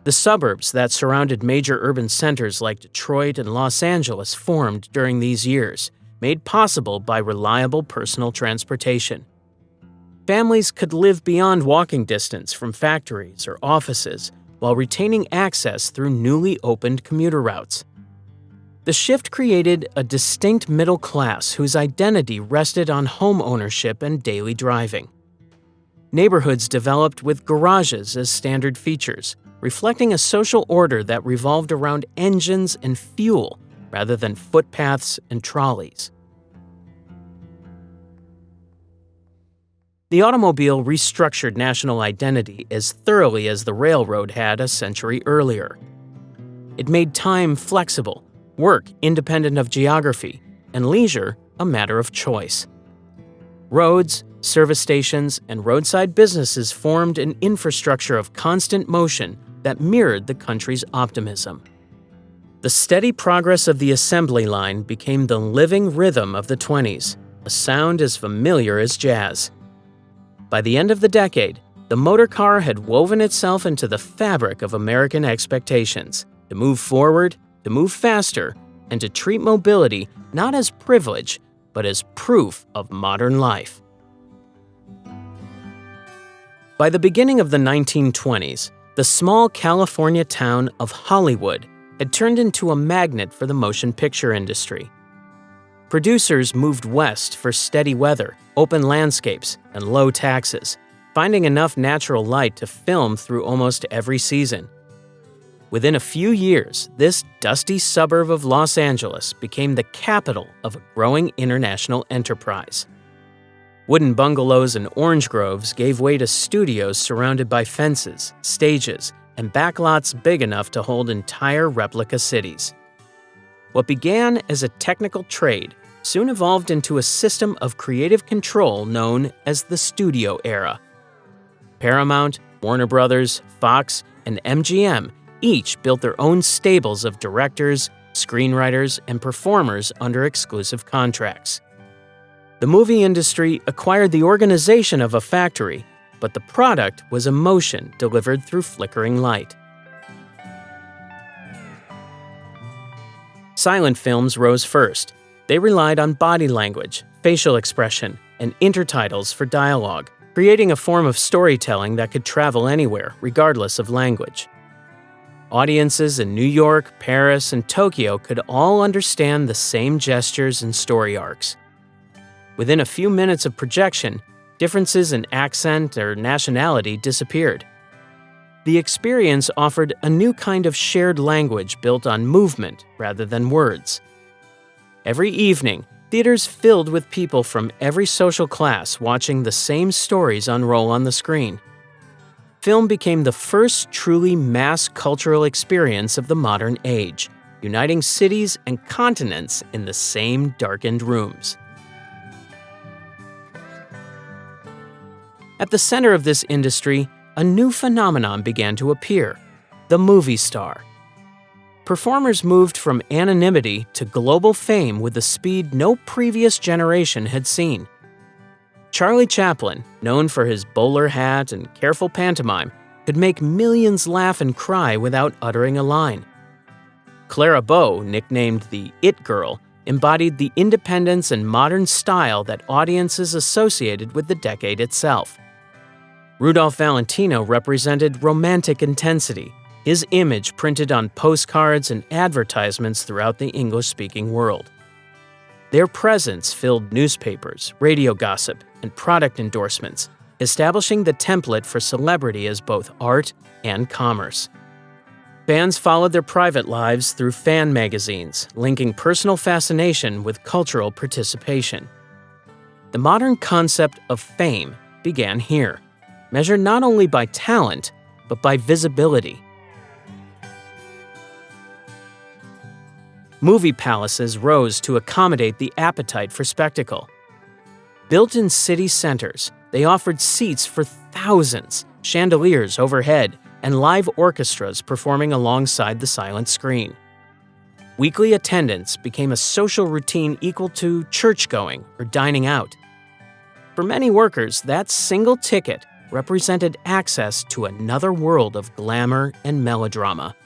The suburbs that surrounded major urban centers like Detroit and Los Angeles formed during these years, made possible by reliable personal transportation. Families could live beyond walking distance from factories or offices while retaining access through newly opened commuter routes. The shift created a distinct middle class whose identity rested on home ownership and daily driving. Neighborhoods developed with garages as standard features, reflecting a social order that revolved around engines and fuel rather than footpaths and trolleys. The automobile restructured national identity as thoroughly as the railroad had a century earlier. It made time flexible, work independent of geography, and leisure a matter of choice. Roads, service stations, and roadside businesses formed an infrastructure of constant motion that mirrored the country's optimism. The steady progress of the assembly line became the living rhythm of the 20s, a sound as familiar as jazz. By the end of the decade, the motor car had woven itself into the fabric of American expectations to move forward, to move faster, and to treat mobility not as privilege, but as proof of modern life. By the beginning of the 1920s, the small California town of Hollywood had turned into a magnet for the motion picture industry. Producers moved west for steady weather, open landscapes, and low taxes, finding enough natural light to film through almost every season. Within a few years, this dusty suburb of Los Angeles became the capital of a growing international enterprise. Wooden bungalows and orange groves gave way to studios surrounded by fences, stages, and backlots big enough to hold entire replica cities. What began as a technical trade soon evolved into a system of creative control known as the studio era. Paramount, Warner Brothers, Fox, and MGM each built their own stables of directors, screenwriters, and performers under exclusive contracts. The movie industry acquired the organization of a factory, but the product was emotion delivered through flickering light. Silent films rose first. They relied on body language, facial expression, and intertitles for dialogue, creating a form of storytelling that could travel anywhere, regardless of language. Audiences in New York, Paris, and Tokyo could all understand the same gestures and story arcs. Within a few minutes of projection, differences in accent or nationality disappeared. The experience offered a new kind of shared language built on movement rather than words. Every evening, theaters filled with people from every social class watching the same stories unroll on the screen. Film became the first truly mass cultural experience of the modern age, uniting cities and continents in the same darkened rooms. At the center of this industry, a new phenomenon began to appear: the movie star. Performers moved from anonymity to global fame with a speed no previous generation had seen. Charlie Chaplin, known for his bowler hat and careful pantomime, could make millions laugh and cry without uttering a line. Clara Bow, nicknamed the It Girl, embodied the independence and modern style that audiences associated with the decade itself. Rudolph Valentino represented romantic intensity, his image printed on postcards and advertisements throughout the English-speaking world. Their presence filled newspapers, radio gossip, and product endorsements, establishing the template for celebrity as both art and commerce. Fans followed their private lives through fan magazines, linking personal fascination with cultural participation. The modern concept of fame began here, measured not only by talent, but by visibility. Movie palaces rose to accommodate the appetite for spectacle. Built in city centers, they offered seats for thousands, chandeliers overhead, and live orchestras performing alongside the silent screen. Weekly attendance became a social routine equal to church-going or dining out. For many workers, that single ticket represented access to another world of glamour and melodrama.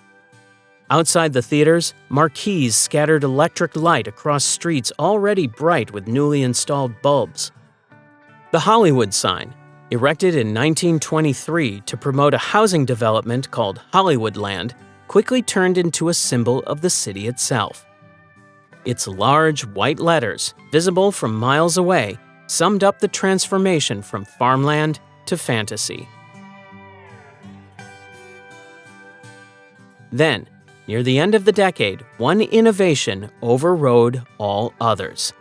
Outside the theaters, marquees scattered electric light across streets already bright with newly installed bulbs. The Hollywood sign, erected in 1923 to promote a housing development called Hollywoodland, quickly turned into a symbol of the city itself. Its large white letters, visible from miles away, summed up the transformation from farmland to fantasy. Then, near the end of the decade, one innovation overrode all others.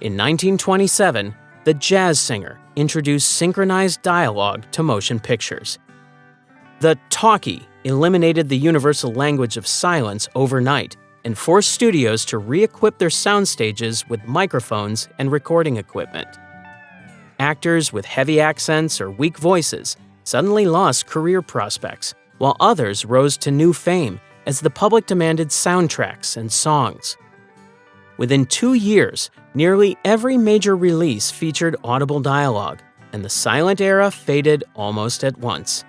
In 1927, the jazz singer introduced synchronized dialogue to motion pictures. The talkie eliminated the universal language of silence overnight and forced studios to re-equip their sound stages with microphones and recording equipment. Actors with heavy accents or weak voices suddenly lost career prospects, while others rose to new fame as the public demanded soundtracks and songs. Within 2 years, nearly every major release featured audible dialogue, and the silent era faded almost at once.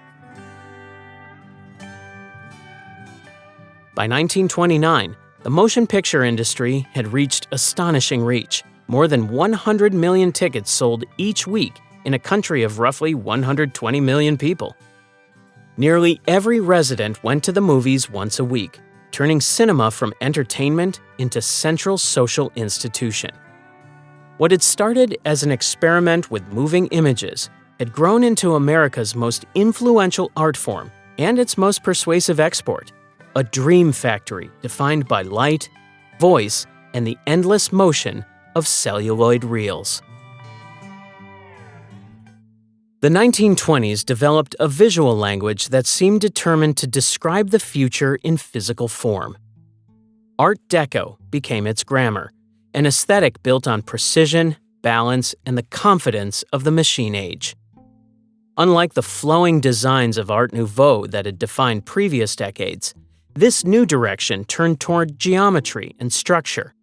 By 1929, the motion picture industry had reached astonishing reach. More than 100 million tickets sold each week in a country of roughly 120 million people. Nearly every resident went to the movies once a week, turning cinema from entertainment into central social institution. What had started as an experiment with moving images had grown into America's most influential art form and its most persuasive export, a dream factory defined by light, voice, and the endless motion of celluloid reels. The 1920s developed a visual language that seemed determined to describe the future in physical form. Art Deco became its grammar, an aesthetic built on precision, balance, and the confidence of the machine age. Unlike the flowing designs of Art Nouveau that had defined previous decades, this new direction turned toward geometry and structure.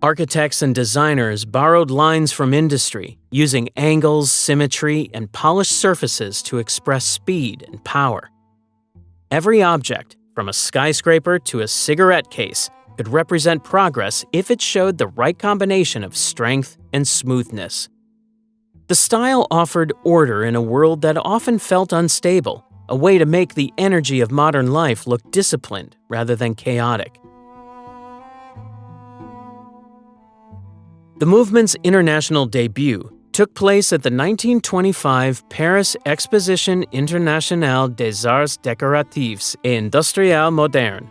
Architects and designers borrowed lines from industry, using angles, symmetry, and polished surfaces to express speed and power. Every object, from a skyscraper to a cigarette case, could represent progress if it showed the right combination of strength and smoothness. The style offered order in a world that often felt unstable, a way to make the energy of modern life look disciplined rather than chaotic. The movement's international debut took place at the 1925 Paris Exposition Internationale des Arts Décoratifs et Industriels Modernes.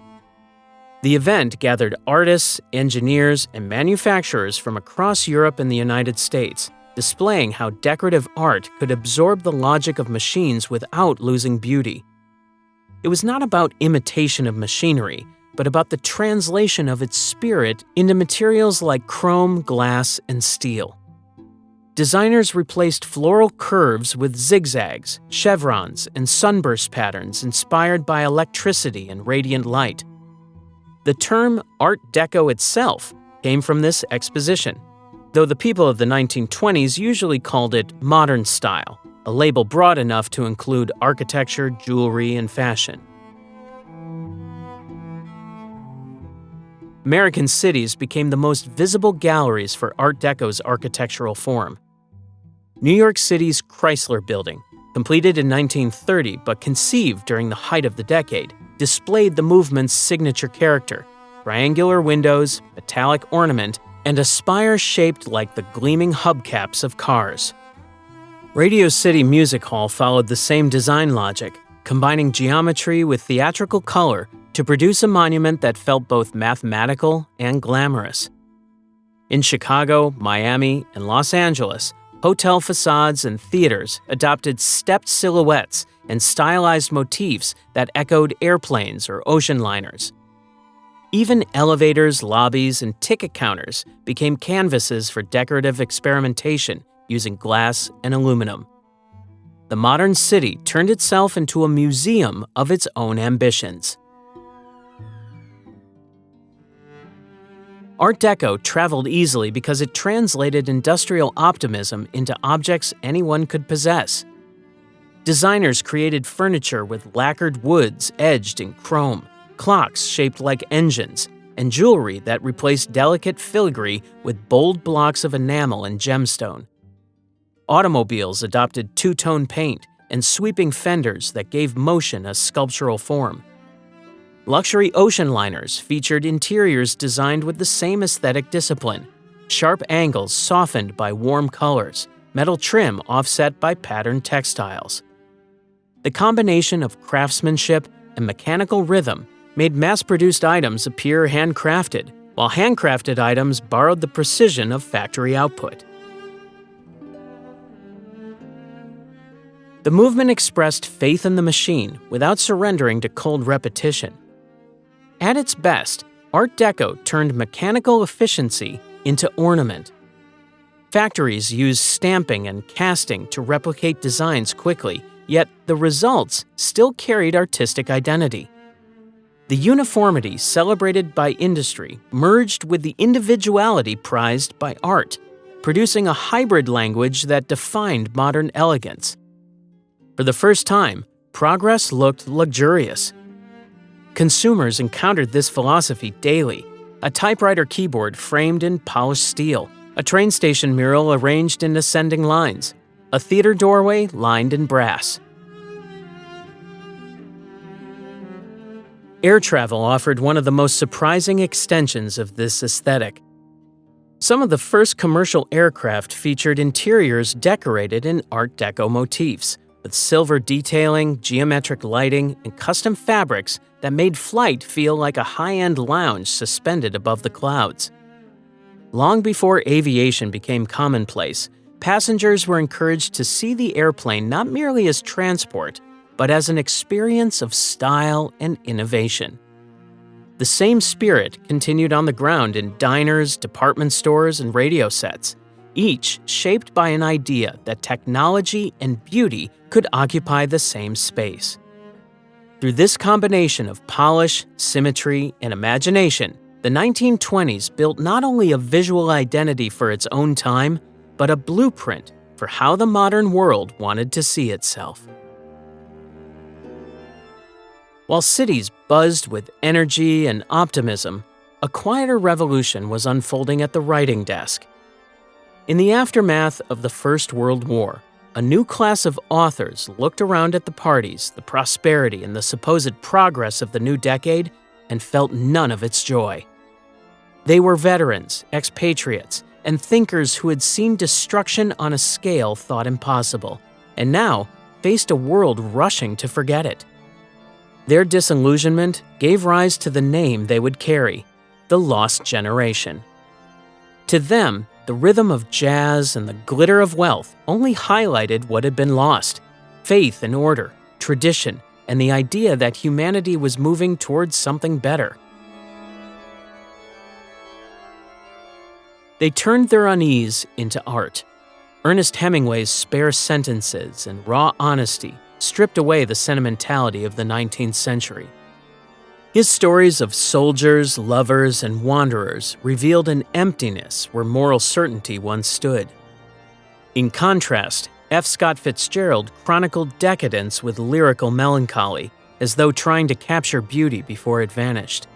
The event gathered artists, engineers, and manufacturers from across Europe and the United States, displaying how decorative art could absorb the logic of machines without losing beauty. It was not about imitation of machinery, but about the translation of its spirit into materials like chrome, glass, and steel. Designers replaced floral curves with zigzags, chevrons, and sunburst patterns inspired by electricity and radiant light. The term Art Deco itself came from this exposition, though the people of the 1920s usually called it modern style, a label broad enough to include architecture, jewelry, and fashion. American cities became the most visible galleries for Art Deco's architectural form. New York City's Chrysler Building, completed in 1930 but conceived during the height of the decade, displayed the movement's signature character: triangular windows, metallic ornament, and a spire shaped like the gleaming hubcaps of cars. Radio City Music Hall followed the same design logic, combining geometry with theatrical color to produce a monument that felt both mathematical and glamorous. In Chicago, Miami, and Los Angeles, hotel facades and theaters adopted stepped silhouettes and stylized motifs that echoed airplanes or ocean liners. Even elevators, lobbies, and ticket counters became canvases for decorative experimentation using glass and aluminum. The modern city turned itself into a museum of its own ambitions. Art Deco traveled easily because it translated industrial optimism into objects anyone could possess. Designers created furniture with lacquered woods edged in chrome, clocks shaped like engines, and jewelry that replaced delicate filigree with bold blocks of enamel and gemstone. Automobiles adopted two-tone paint and sweeping fenders that gave motion a sculptural form. Luxury ocean liners featured interiors designed with the same aesthetic discipline: sharp angles softened by warm colors, metal trim offset by patterned textiles. The combination of craftsmanship and mechanical rhythm made mass-produced items appear handcrafted, while handcrafted items borrowed the precision of factory output. The movement expressed faith in the machine without surrendering to cold repetition. At its best, Art Deco turned mechanical efficiency into ornament. Factories used stamping and casting to replicate designs quickly, yet the results still carried artistic identity. The uniformity celebrated by industry merged with the individuality prized by art, producing a hybrid language that defined modern elegance. For the first time, progress looked luxurious. Consumers encountered this philosophy daily: a typewriter keyboard framed in polished steel, a train station mural arranged in ascending lines, a theater doorway lined in brass. Air travel offered one of the most surprising extensions of this aesthetic. Some of the first commercial aircraft featured interiors decorated in Art Deco motifs, with silver detailing, geometric lighting, and custom fabrics that made flight feel like a high-end lounge suspended above the clouds. Long before aviation became commonplace, passengers were encouraged to see the airplane not merely as transport, but as an experience of style and innovation. The same spirit continued on the ground in diners, department stores, and radio sets, each shaped by an idea that technology and beauty could occupy the same space. Through this combination of polish, symmetry, and imagination, the 1920s built not only a visual identity for its own time, but a blueprint for how the modern world wanted to see itself. While cities buzzed with energy and optimism, a quieter revolution was unfolding at the writing desk. In the aftermath of the First World War, a new class of authors looked around at the parties, the prosperity, and the supposed progress of the new decade and felt none of its joy. They were veterans, expatriates, and thinkers who had seen destruction on a scale thought impossible, and now faced a world rushing to forget it. Their disillusionment gave rise to the name they would carry, the Lost Generation. To them, the rhythm of jazz and the glitter of wealth only highlighted what had been lost: faith in order, tradition, and the idea that humanity was moving towards something better. They turned their unease into art. Ernest Hemingway's spare sentences and raw honesty stripped away the sentimentality of the 19th century. His stories of soldiers, lovers, and wanderers revealed an emptiness where moral certainty once stood. In contrast, F. Scott Fitzgerald chronicled decadence with lyrical melancholy, as though trying to capture beauty before it vanished.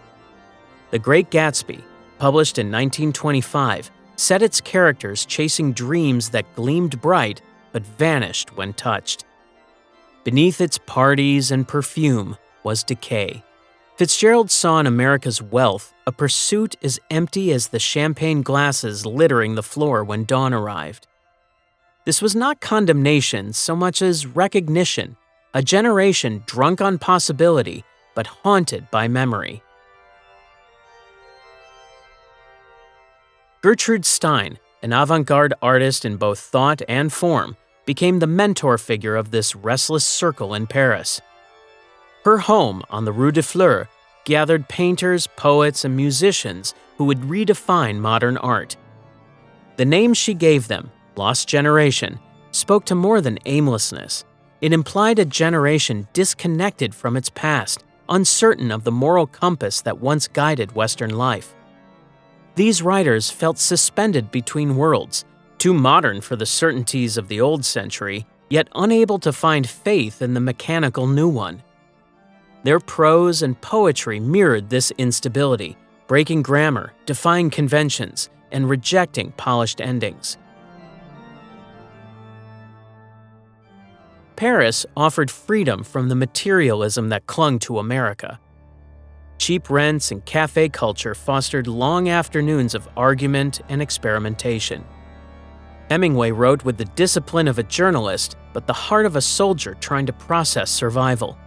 The Great Gatsby, published in 1925, set its characters chasing dreams that gleamed bright but vanished when touched. Beneath its parties and perfume was decay. Fitzgerald saw in America's wealth a pursuit as empty as the champagne glasses littering the floor when dawn arrived. This was not condemnation so much as recognition, a generation drunk on possibility but haunted by memory. Gertrude Stein, an avant-garde artist in both thought and form, became the mentor figure of this restless circle in Paris. Her home on the Rue de Fleurs gathered painters, poets, and musicians who would redefine modern art. The name she gave them, Lost Generation, spoke to more than aimlessness. It implied a generation disconnected from its past, uncertain of the moral compass that once guided Western life. These writers felt suspended between worlds, too modern for the certainties of the old century, yet unable to find faith in the mechanical new one. Their prose and poetry mirrored this instability, breaking grammar, defying conventions, and rejecting polished endings. Paris offered freedom from the materialism that clung to America. Cheap rents and cafe culture fostered long afternoons of argument and experimentation. Hemingway wrote with the discipline of a journalist, but the heart of a soldier trying to process survival.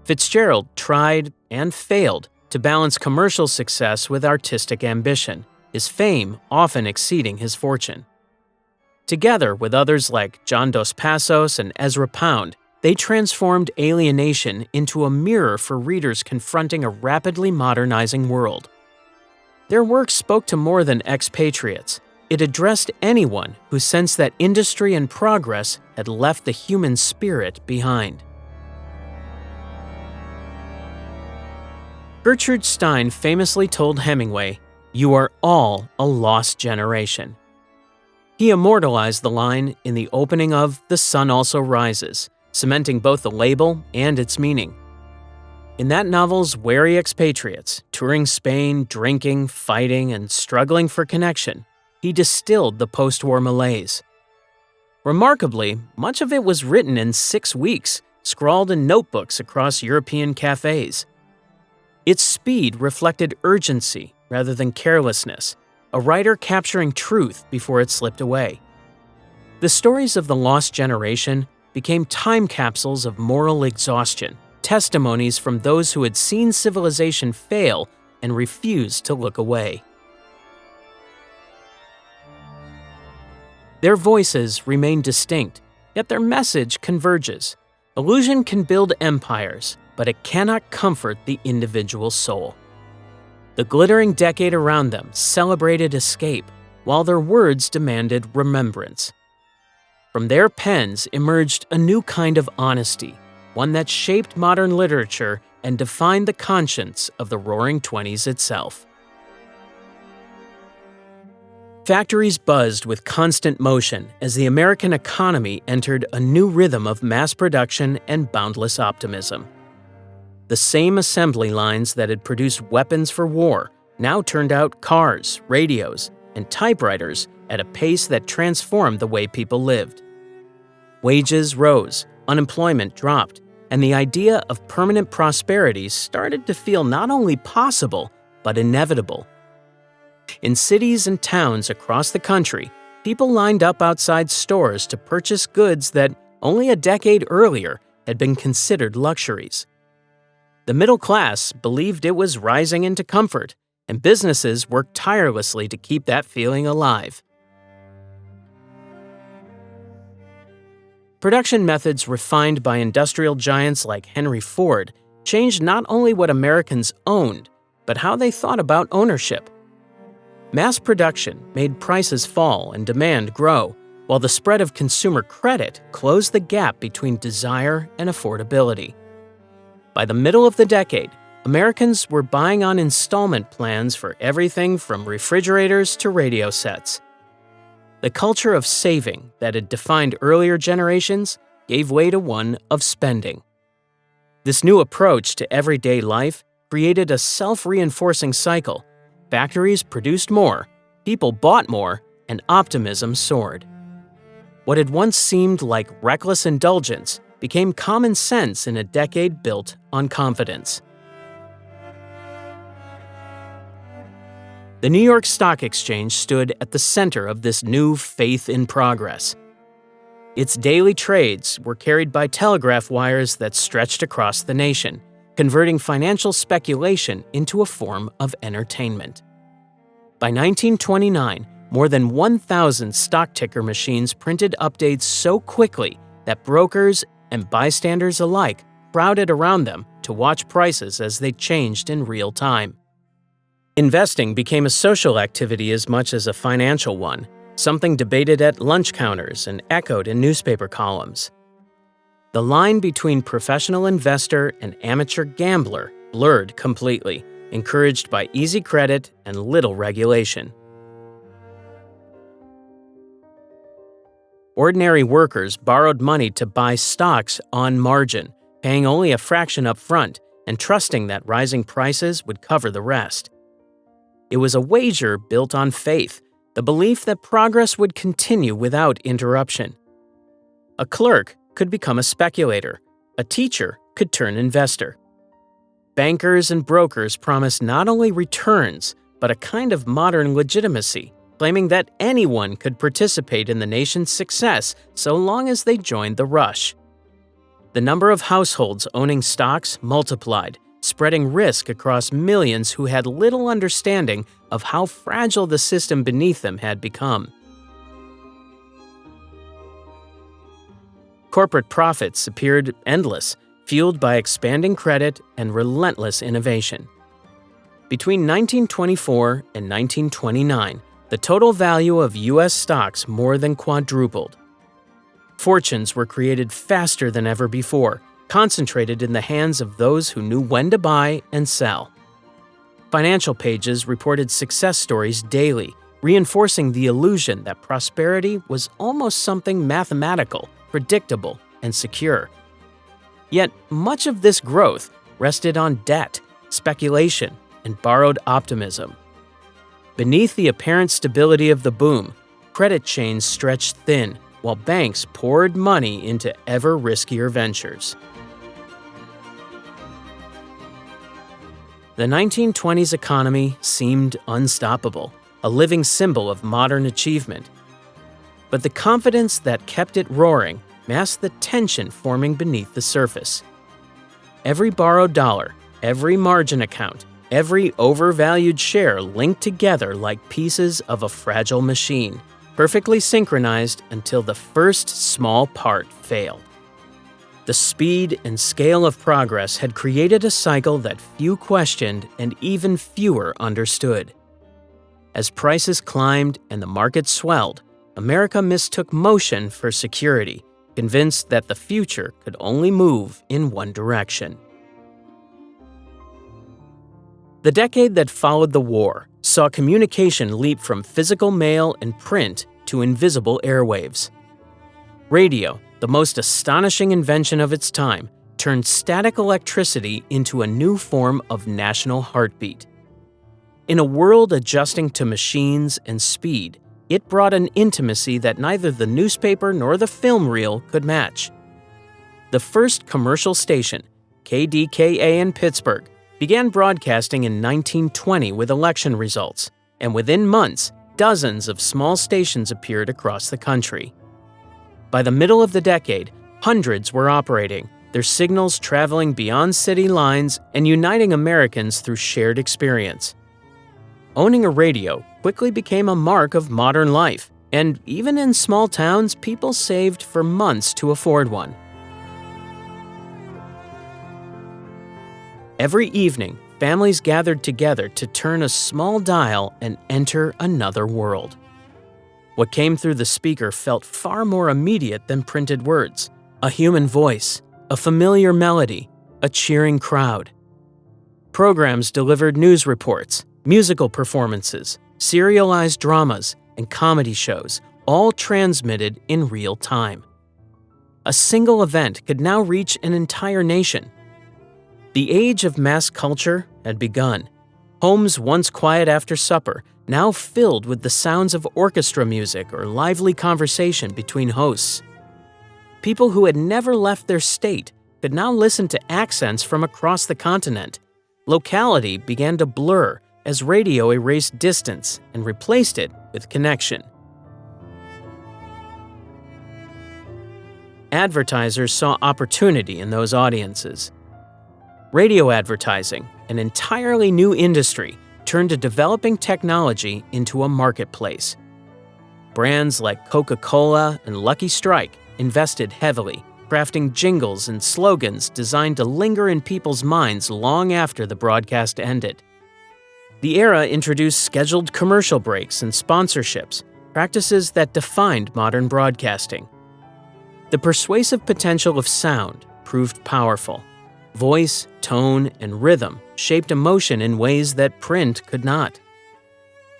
Fitzgerald tried and failed to balance commercial success with artistic ambition, his fame often exceeding his fortune. Together with others like John Dos Passos and Ezra Pound, they transformed alienation into a mirror for readers confronting a rapidly modernizing world. Their work spoke to more than expatriates. It addressed anyone who sensed that industry and progress had left the human spirit behind. Gertrude Stein famously told Hemingway, "You are all a lost generation." He immortalized the line in the opening of The Sun Also Rises, cementing both the label and its meaning. In that novel's wary expatriates, touring Spain, drinking, fighting, and struggling for connection, he distilled the post-war malaise. Remarkably, much of it was written in 6 weeks, scrawled in notebooks across European cafes. Its speed reflected urgency rather than carelessness, a writer capturing truth before it slipped away. The stories of the lost generation became time capsules of moral exhaustion, testimonies from those who had seen civilization fail and refused to look away. Their voices remain distinct, yet their message converges. Illusion can build empires, but it cannot comfort the individual soul. The glittering decade around them celebrated escape, while their words demanded remembrance. From their pens emerged a new kind of honesty, one that shaped modern literature and defined the conscience of the Roaring Twenties itself. Factories buzzed with constant motion as the American economy entered a new rhythm of mass production and boundless optimism. The same assembly lines that had produced weapons for war now turned out cars, radios, and typewriters at a pace that transformed the way people lived. Wages rose, unemployment dropped, and the idea of permanent prosperity started to feel not only possible, but inevitable. In cities and towns across the country, people lined up outside stores to purchase goods that only a decade earlier had been considered luxuries. The middle class believed it was rising into comfort, and businesses worked tirelessly to keep that feeling alive. Production methods refined by industrial giants like Henry Ford changed not only what Americans owned, but how they thought about ownership. Mass production made prices fall and demand grow, while the spread of consumer credit closed the gap between desire and affordability. By the middle of the decade, Americans were buying on installment plans for everything from refrigerators to radio sets. The culture of saving that had defined earlier generations gave way to one of spending. This new approach to everyday life created a self-reinforcing cycle. Factories produced more, people bought more, and optimism soared. What had once seemed like reckless indulgence became common sense in a decade built on confidence. The New York Stock Exchange stood at the center of this new faith in progress. Its daily trades were carried by telegraph wires that stretched across the nation, converting financial speculation into a form of entertainment. By 1929, more than 1,000 stock ticker machines printed updates so quickly that brokers and bystanders alike crowded around them to watch prices as they changed in real time. Investing became a social activity as much as a financial one, something debated at lunch counters and echoed in newspaper columns. The line between professional investor and amateur gambler blurred completely, encouraged by easy credit and little regulation. Ordinary workers borrowed money to buy stocks on margin, paying only a fraction up front and trusting that rising prices would cover the rest. It was a wager built on faith, the belief that progress would continue without interruption. A clerk could become a speculator. A teacher could turn investor. Bankers and brokers promised not only returns, but a kind of modern legitimacy, claiming that anyone could participate in the nation's success so long as they joined the rush. The number of households owning stocks multiplied, spreading risk across millions who had little understanding of how fragile the system beneath them had become. Corporate profits appeared endless, fueled by expanding credit and relentless innovation. Between 1924 and 1929, the total value of U.S. stocks more than quadrupled. Fortunes were created faster than ever before, concentrated in the hands of those who knew when to buy and sell. Financial pages reported success stories daily, reinforcing the illusion that prosperity was almost something mathematical, predictable, and secure. Yet much of this growth rested on debt, speculation, and borrowed optimism. Beneath the apparent stability of the boom, credit chains stretched thin, while banks poured money into ever riskier ventures. The 1920s economy seemed unstoppable, a living symbol of modern achievement. But the confidence that kept it roaring masked the tension forming beneath the surface. Every borrowed dollar, every margin account, every overvalued share linked together like pieces of a fragile machine, perfectly synchronized until the first small part failed. The speed and scale of progress had created a cycle that few questioned and even fewer understood. As prices climbed and the market swelled, America mistook motion for security, convinced that the future could only move in one direction. The decade that followed the war saw communication leap from physical mail and print to invisible airwaves. Radio, the most astonishing invention of its time, turned static electricity into a new form of national heartbeat. In a world adjusting to machines and speed, it brought an intimacy that neither the newspaper nor the film reel could match. The first commercial station, KDKA in Pittsburgh, began broadcasting in 1920 with election results, and within months, dozens of small stations appeared across the country. By the middle of the decade, hundreds were operating, their signals traveling beyond city lines and uniting Americans through shared experience. Owning a radio quickly became a mark of modern life, and even in small towns, people saved for months to afford one. Every evening, families gathered together to turn a small dial and enter another world. What came through the speaker felt far more immediate than printed words: a human voice, a familiar melody, a cheering crowd. Programs delivered news reports, musical performances, serialized dramas, and comedy shows, all transmitted in real time. A single event could now reach an entire nation. The age of mass culture had begun. Homes once quiet after supper, now filled with the sounds of orchestra music or lively conversation between hosts. People who had never left their state could now listen to accents from across the continent. Locality began to blur as radio erased distance and replaced it with connection. Advertisers saw opportunity in those audiences. Radio advertising, an entirely new industry, turned a developing technology into a marketplace. Brands like Coca-Cola and Lucky Strike invested heavily, crafting jingles and slogans designed to linger in people's minds long after the broadcast ended. The era introduced scheduled commercial breaks and sponsorships, practices that defined modern broadcasting. The persuasive potential of sound proved powerful. Voice, tone, and rhythm shaped emotion in ways that print could not.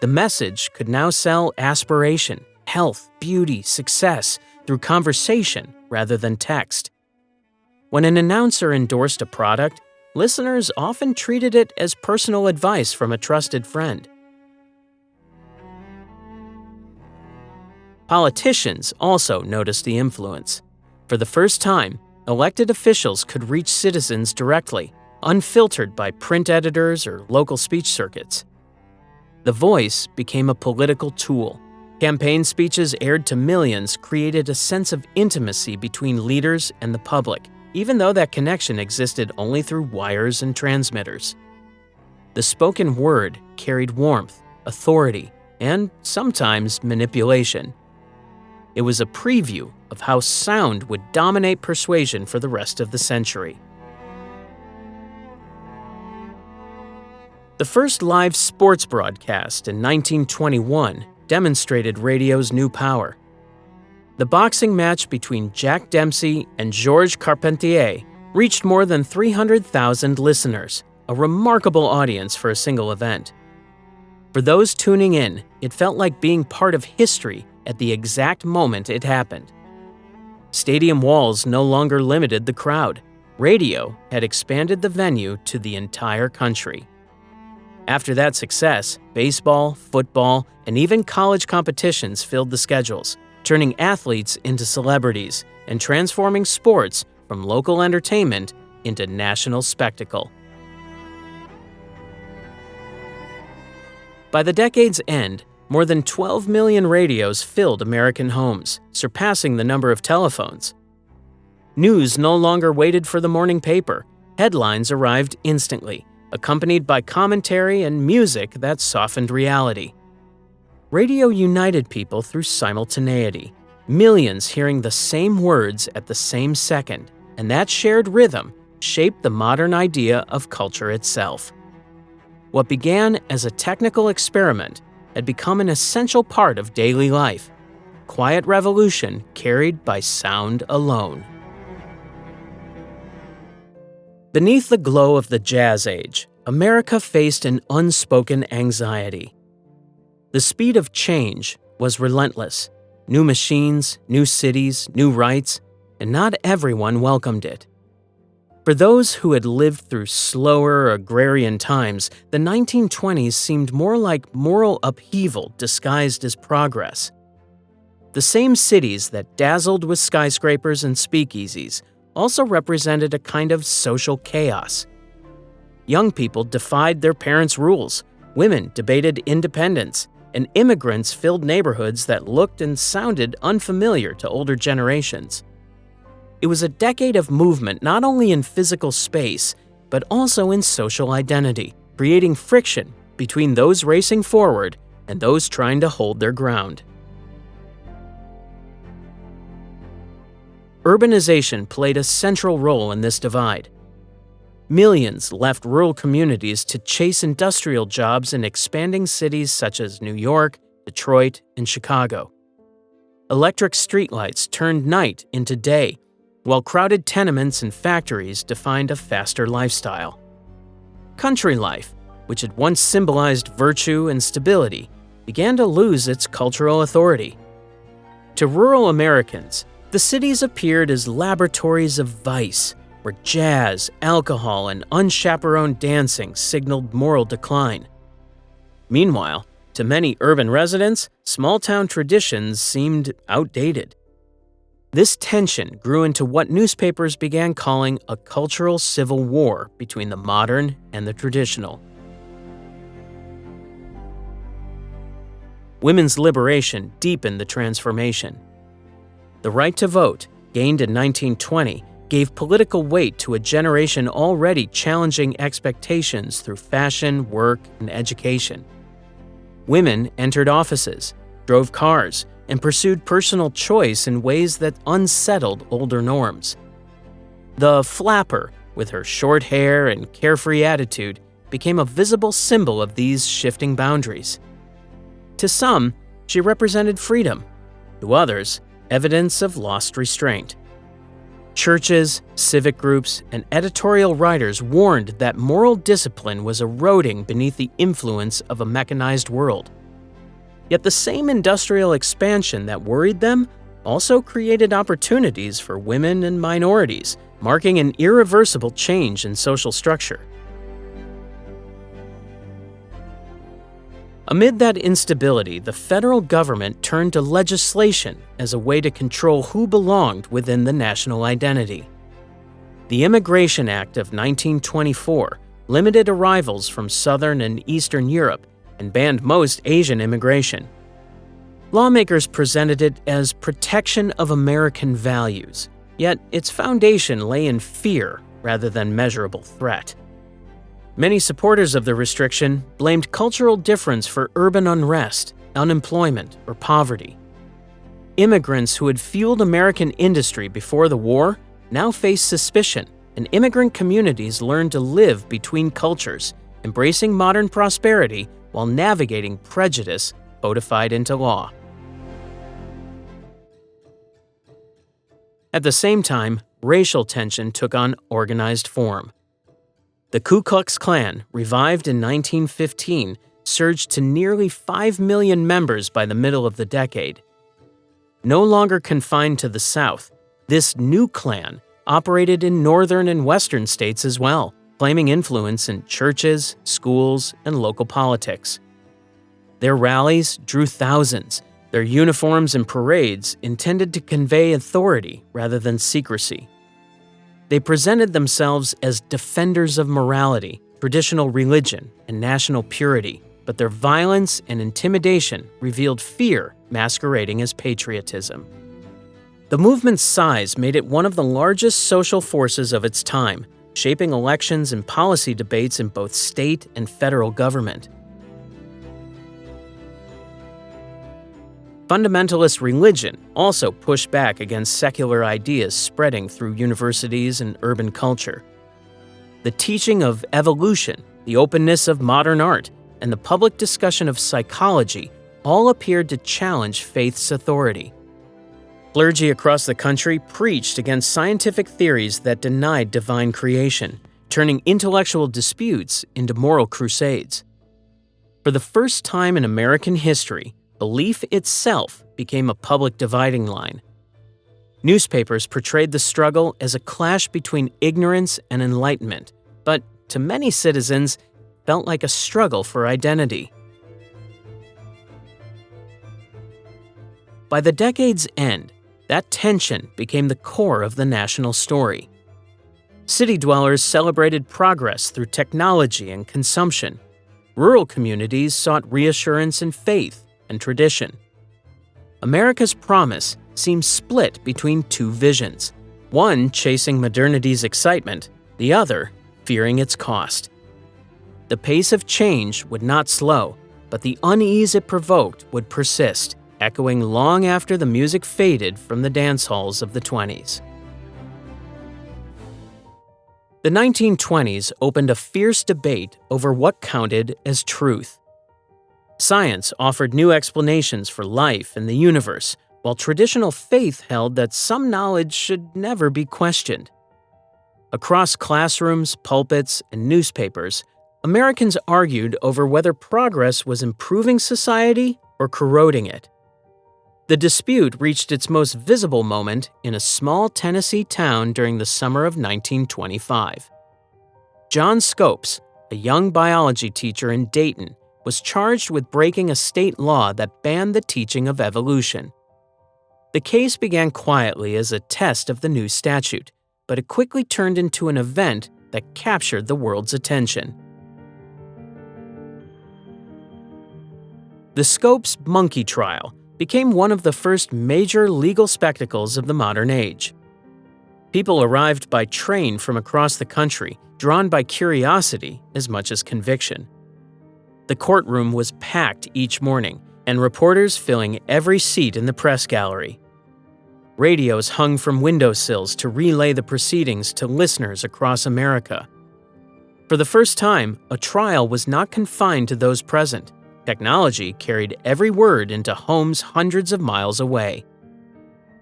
The message could now sell aspiration, health, beauty, success through conversation rather than text. When an announcer endorsed a product, listeners often treated it as personal advice from a trusted friend. Politicians also noticed the influence. For the first time, elected officials could reach citizens directly, unfiltered by print editors or local speech circuits. The voice became a political tool. Campaign speeches aired to millions created a sense of intimacy between leaders and the public, even though that connection existed only through wires and transmitters. The spoken word carried warmth, authority, and sometimes manipulation. It was a preview of how sound would dominate persuasion for the rest of the century. The first live sports broadcast in 1921 demonstrated radio's new power. The boxing match between Jack Dempsey and Georges Carpentier reached more than 300,000 listeners, a remarkable audience for a single event. For those tuning in, it felt like being part of history at the exact moment it happened. Stadium walls no longer limited the crowd. Radio had expanded the venue to the entire country. After that success, baseball, football, and even college competitions filled the schedules, turning athletes into celebrities and transforming sports from local entertainment into national spectacle. By the decade's end, more than 12 million radios filled American homes, surpassing the number of telephones. News no longer waited for the morning paper. Headlines arrived instantly, accompanied by commentary and music that softened reality. Radio united people through simultaneity, millions hearing the same words at the same second, and that shared rhythm shaped the modern idea of culture itself. What began as a technical experiment had become an essential part of daily life, quiet revolution carried by sound alone. Beneath the glow of the Jazz Age, America faced an unspoken anxiety. The speed of change was relentless. New machines, new cities, new rights, and not everyone welcomed it. For those who had lived through slower agrarian times, the 1920s seemed more like moral upheaval disguised as progress. The same cities that dazzled with skyscrapers and speakeasies also represented a kind of social chaos. Young people defied their parents' rules, women debated independence, and immigrants filled neighborhoods that looked and sounded unfamiliar to older generations. It was a decade of movement not only in physical space, but also in social identity, creating friction between those racing forward and those trying to hold their ground. Urbanization played a central role in this divide. Millions left rural communities to chase industrial jobs in expanding cities such as New York, Detroit, and Chicago. Electric streetlights turned night into day, while crowded tenements and factories defined a faster lifestyle. Country life, which had once symbolized virtue and stability, began to lose its cultural authority. To rural Americans, the cities appeared as laboratories of vice, where jazz, alcohol, and unchaperoned dancing signaled moral decline. Meanwhile, to many urban residents, small-town traditions seemed outdated. This tension grew into what newspapers began calling a cultural civil war between the modern and the traditional. Women's liberation deepened the transformation. The right to vote, gained in 1920, gave political weight to a generation already challenging expectations through fashion, work, and education. Women entered offices, drove cars, and pursued personal choice in ways that unsettled older norms. The flapper, with her short hair and carefree attitude, became a visible symbol of these shifting boundaries. To some, she represented freedom. To others, evidence of lost restraint. Churches, civic groups, and editorial writers warned that moral discipline was eroding beneath the influence of a mechanized world. Yet the same industrial expansion that worried them also created opportunities for women and minorities, marking an irreversible change in social structure. Amid that instability, the federal government turned to legislation as a way to control who belonged within the national identity. The Immigration Act of 1924 limited arrivals from Southern and Eastern Europe and banned most Asian immigration. Lawmakers presented it as protection of American values, yet its foundation lay in fear rather than measurable threat. Many supporters of the restriction blamed cultural difference for urban unrest, unemployment, or poverty. Immigrants who had fueled American industry before the war now faced suspicion, and immigrant communities learned to live between cultures, embracing modern prosperity while navigating prejudice codified into law. At the same time, racial tension took on organized form. The Ku Klux Klan, revived in 1915, surged to nearly 5 million members by the middle of the decade. No longer confined to the South, this new Klan operated in northern and western states as well, claiming influence in churches, schools, and local politics. Their rallies drew thousands, their uniforms and parades intended to convey authority rather than secrecy. They presented themselves as defenders of morality, traditional religion, and national purity, but their violence and intimidation revealed fear masquerading as patriotism. The movement's size made it one of the largest social forces of its time, shaping elections and policy debates in both state and federal government. Fundamentalist religion also pushed back against secular ideas spreading through universities and urban culture. The teaching of evolution, the openness of modern art, and the public discussion of psychology all appeared to challenge faith's authority. Clergy across the country preached against scientific theories that denied divine creation, turning intellectual disputes into moral crusades. For the first time in American history, belief itself became a public dividing line. Newspapers portrayed the struggle as a clash between ignorance and enlightenment, but to many citizens, felt like a struggle for identity. By the decade's end, that tension became the core of the national story. City dwellers celebrated progress through technology and consumption. Rural communities sought reassurance in faith and tradition. America's promise seemed split between two visions, one chasing modernity's excitement, the other fearing its cost. The pace of change would not slow, but the unease it provoked would persist, echoing long after the music faded from the dance halls of the 20s. The 1920s opened a fierce debate over what counted as truth. Science offered new explanations for life and the universe, while traditional faith held that some knowledge should never be questioned. Across classrooms, pulpits, and newspapers, Americans argued over whether progress was improving society or corroding it. The dispute reached its most visible moment in a small Tennessee town during the summer of 1925. John Scopes, a young biology teacher in Dayton, was charged with breaking a state law that banned the teaching of evolution. The case began quietly as a test of the new statute, but it quickly turned into an event that captured the world's attention. The Scopes monkey trial became one of the first major legal spectacles of the modern age. People arrived by train from across the country, drawn by curiosity as much as conviction. The courtroom was packed each morning, and reporters filling every seat in the press gallery. Radios hung from windowsills to relay the proceedings to listeners across America. For the first time, a trial was not confined to those present. Technology carried every word into homes hundreds of miles away.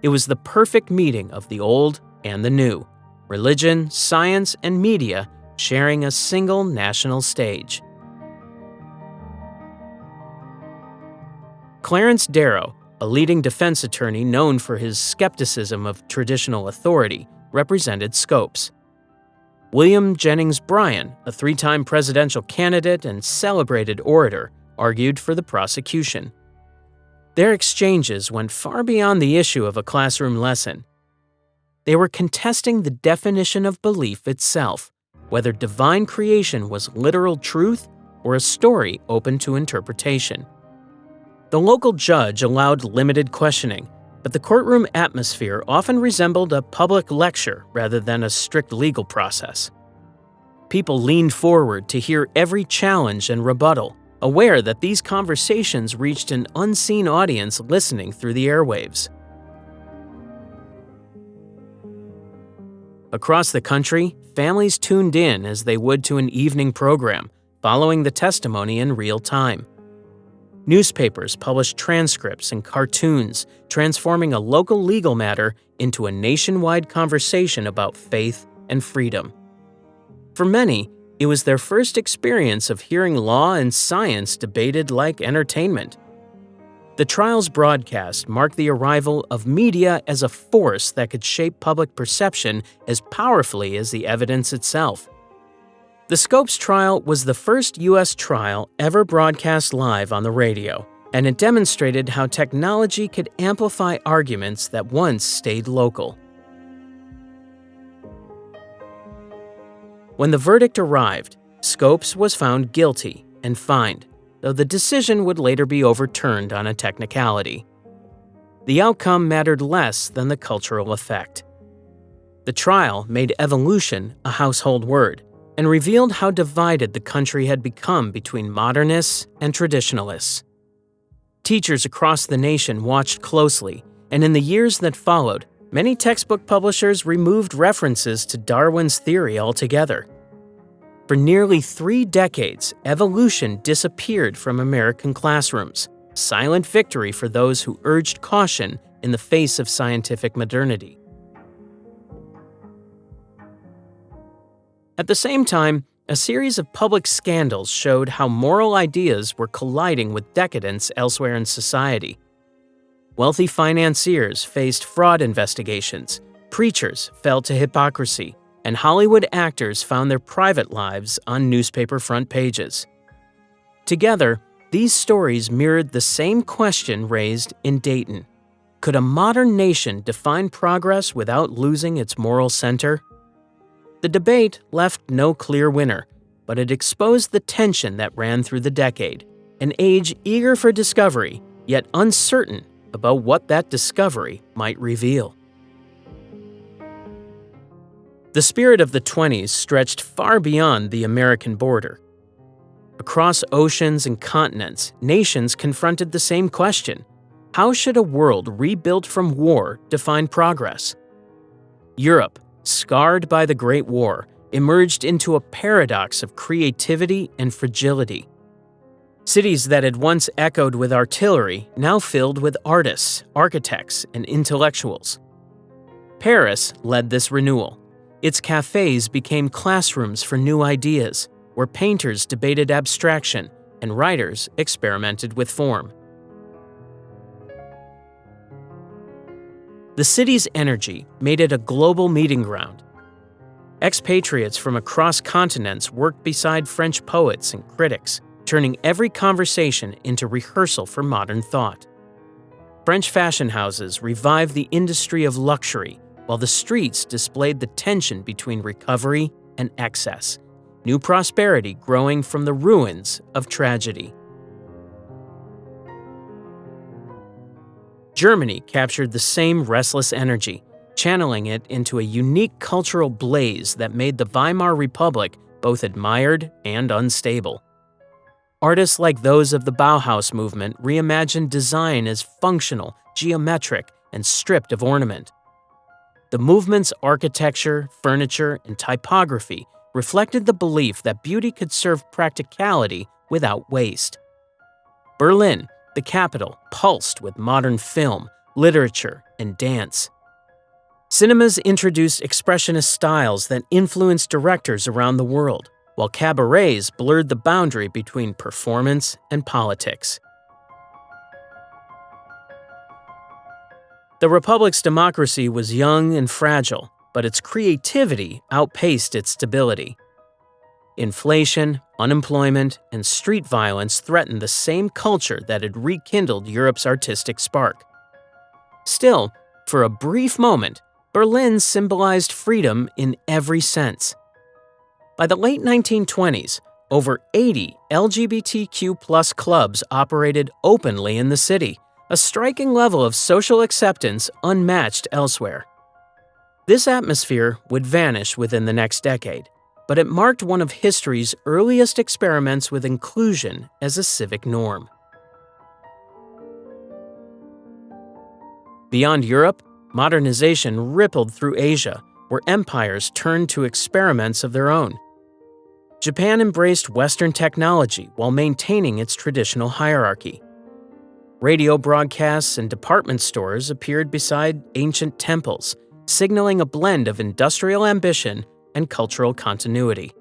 It was the perfect meeting of the old and the new, religion, science, and media sharing a single national stage. Clarence Darrow, a leading defense attorney known for his skepticism of traditional authority, represented Scopes. William Jennings Bryan, a three-time presidential candidate and celebrated orator, argued for the prosecution. Their exchanges went far beyond the issue of a classroom lesson. They were contesting the definition of belief itself, whether divine creation was literal truth or a story open to interpretation. The local judge allowed limited questioning, but the courtroom atmosphere often resembled a public lecture rather than a strict legal process. People leaned forward to hear every challenge and rebuttal, aware that these conversations reached an unseen audience listening through the airwaves. Across the country, families tuned in as they would to an evening program, following the testimony in real time. Newspapers published transcripts and cartoons, transforming a local legal matter into a nationwide conversation about faith and freedom. For many, it was their first experience of hearing law and science debated like entertainment. The trial's broadcast marked the arrival of media as a force that could shape public perception as powerfully as the evidence itself. The Scopes trial was the first U.S. trial ever broadcast live on the radio, and it demonstrated how technology could amplify arguments that once stayed local. When the verdict arrived, Scopes was found guilty and fined, though the decision would later be overturned on a technicality. The outcome mattered less than the cultural effect. The trial made evolution a household word and revealed how divided the country had become between modernists and traditionalists. Teachers across the nation watched closely, and in the years that followed, many textbook publishers removed references to Darwin's theory altogether. For nearly 3 decades, evolution disappeared from American classrooms, a silent victory for those who urged caution in the face of scientific modernity. At the same time, a series of public scandals showed how moral ideas were colliding with decadence elsewhere in society. Wealthy financiers faced fraud investigations, preachers fell to hypocrisy, and Hollywood actors found their private lives on newspaper front pages. Together, these stories mirrored the same question raised in Dayton. Could a modern nation define progress without losing its moral center? The debate left no clear winner, but it exposed the tension that ran through the decade, an age eager for discovery, yet uncertain about what that discovery might reveal. The spirit of the 20s stretched far beyond the American border. Across oceans and continents, nations confronted the same question: how should a world rebuilt from war define progress? Europe, scarred by the Great War, emerged into a paradox of creativity and fragility. Cities that had once echoed with artillery now filled with artists, architects, and intellectuals. Paris led this renewal. Its cafes became classrooms for new ideas, where painters debated abstraction and writers experimented with form. The city's energy made it a global meeting ground. Expatriates from across continents worked beside French poets and critics, turning every conversation into rehearsal for modern thought. French fashion houses revived the industry of luxury, while the streets displayed the tension between recovery and excess, new prosperity growing from the ruins of tragedy. Germany captured the same restless energy, channeling it into a unique cultural blaze that made the Weimar Republic both admired and unstable. Artists like those of the Bauhaus movement reimagined design as functional, geometric, and stripped of ornament. The movement's architecture, furniture, and typography reflected the belief that beauty could serve practicality without waste. Berlin, the capital, pulsed with modern film, literature, and dance. Cinemas introduced expressionist styles that influenced directors around the world, while cabarets blurred the boundary between performance and politics. The Republic's democracy was young and fragile, but its creativity outpaced its stability. Inflation, unemployment, and street violence threatened the same culture that had rekindled Europe's artistic spark. Still, for a brief moment, Berlin symbolized freedom in every sense. By the late 1920s, over 80 LGBTQ+ clubs operated openly in the city, a striking level of social acceptance unmatched elsewhere. This atmosphere would vanish within the next decade, but it marked one of history's earliest experiments with inclusion as a civic norm. Beyond Europe, modernization rippled through Asia, where empires turned to experiments of their own. Japan embraced Western technology while maintaining its traditional hierarchy. Radio broadcasts and department stores appeared beside ancient temples, signaling a blend of industrial ambition and cultural continuity.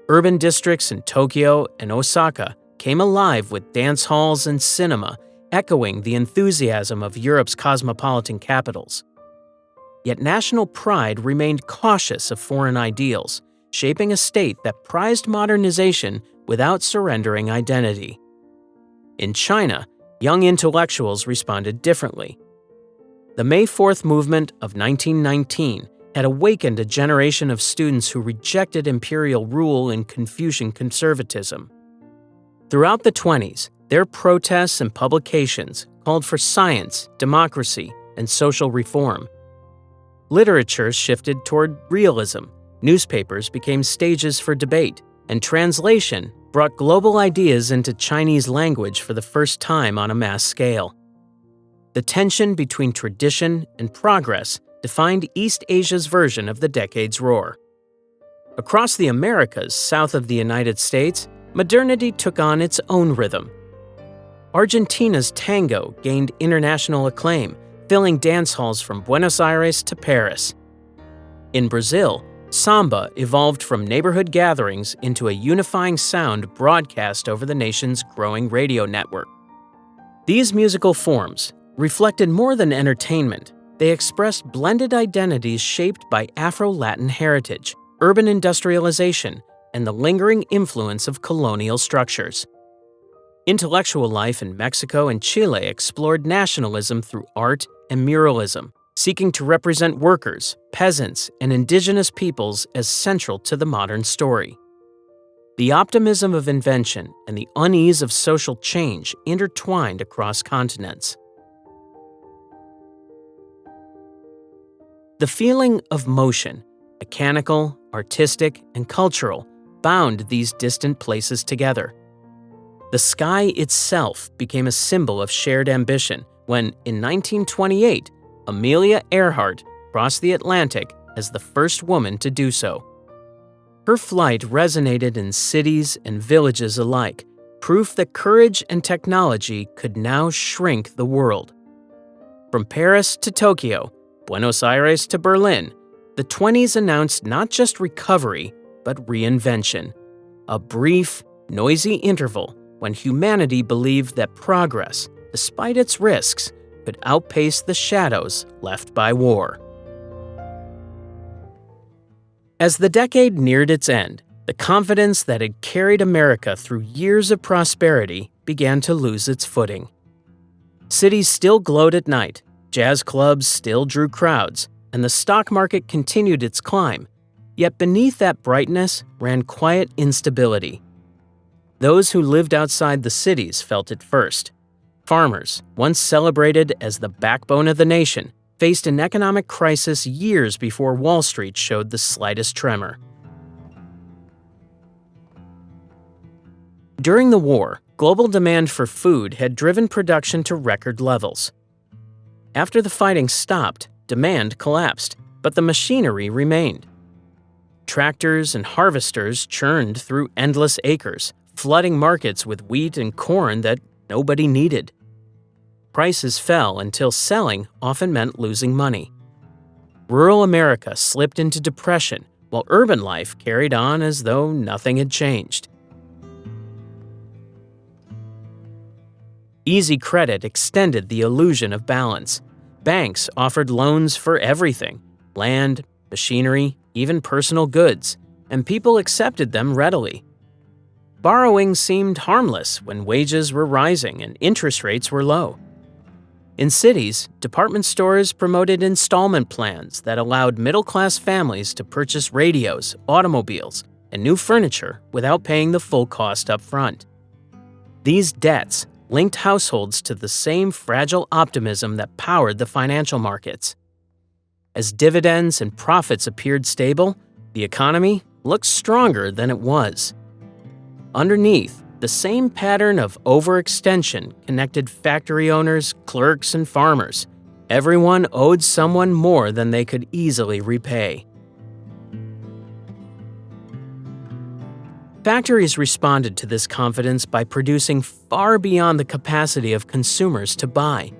Urban districts in Tokyo and Osaka came alive with dance halls and cinema, echoing the enthusiasm of Europe's cosmopolitan capitals. Yet national pride remained cautious of foreign ideals, shaping a state that prized modernization without surrendering identity. In China, young intellectuals responded differently. The May 4th movement of 1919 had awakened a generation of students who rejected imperial rule and Confucian conservatism. Throughout the 20s, their protests and publications called for science, democracy, and social reform. Literature shifted toward realism, newspapers became stages for debate, and translation brought global ideas into Chinese language for the first time on a mass scale. The tension between tradition and progress defined East Asia's version of the decade's roar. Across the Americas, south of the United States, modernity took on its own rhythm. Argentina's tango gained international acclaim, filling dance halls from Buenos Aires to Paris. In Brazil, samba evolved from neighborhood gatherings into a unifying sound broadcast over the nation's growing radio network. These musical forms reflected more than entertainment. They expressed blended identities shaped by Afro-Latin heritage, urban industrialization, and the lingering influence of colonial structures. Intellectual life in Mexico and Chile explored nationalism through art and muralism, seeking to represent workers, peasants, and indigenous peoples as central to the modern story. The optimism of invention and the unease of social change intertwined across continents. The feeling of motion, mechanical, artistic, and cultural, bound these distant places together. The sky itself became a symbol of shared ambition when, in 1928, Amelia Earhart crossed the Atlantic as the first woman to do so. Her flight resonated in cities and villages alike, proof that courage and technology could now shrink the world. From Paris to Tokyo, Buenos Aires to Berlin, the 20s announced not just recovery, but reinvention. A brief, noisy interval when humanity believed that progress, despite its risks, could outpace the shadows left by war. As the decade neared its end, the confidence that had carried America through years of prosperity began to lose its footing. Cities still glowed at night, jazz clubs still drew crowds, and the stock market continued its climb. Yet beneath that brightness ran quiet instability. Those who lived outside the cities felt it first. Farmers, once celebrated as the backbone of the nation, faced an economic crisis years before Wall Street showed the slightest tremor. During the war, global demand for food had driven production to record levels. After the fighting stopped, demand collapsed, but the machinery remained. Tractors and harvesters churned through endless acres, flooding markets with wheat and corn that nobody needed. Prices fell until selling often meant losing money. Rural America slipped into depression, while urban life carried on as though nothing had changed. Easy credit extended the illusion of balance. Banks offered loans for everything: land, machinery, even personal goods, and people accepted them readily. Borrowing seemed harmless when wages were rising and interest rates were low. In cities, department stores promoted installment plans that allowed middle-class families to purchase radios, automobiles, and new furniture without paying the full cost up front. These debts linked households to the same fragile optimism that powered the financial markets. As dividends and profits appeared stable, the economy looked stronger than it was. Underneath, the same pattern of overextension connected factory owners, clerks, and farmers. Everyone owed someone more than they could easily repay. Factories responded to this confidence by producing far beyond the capacity of consumers to buy.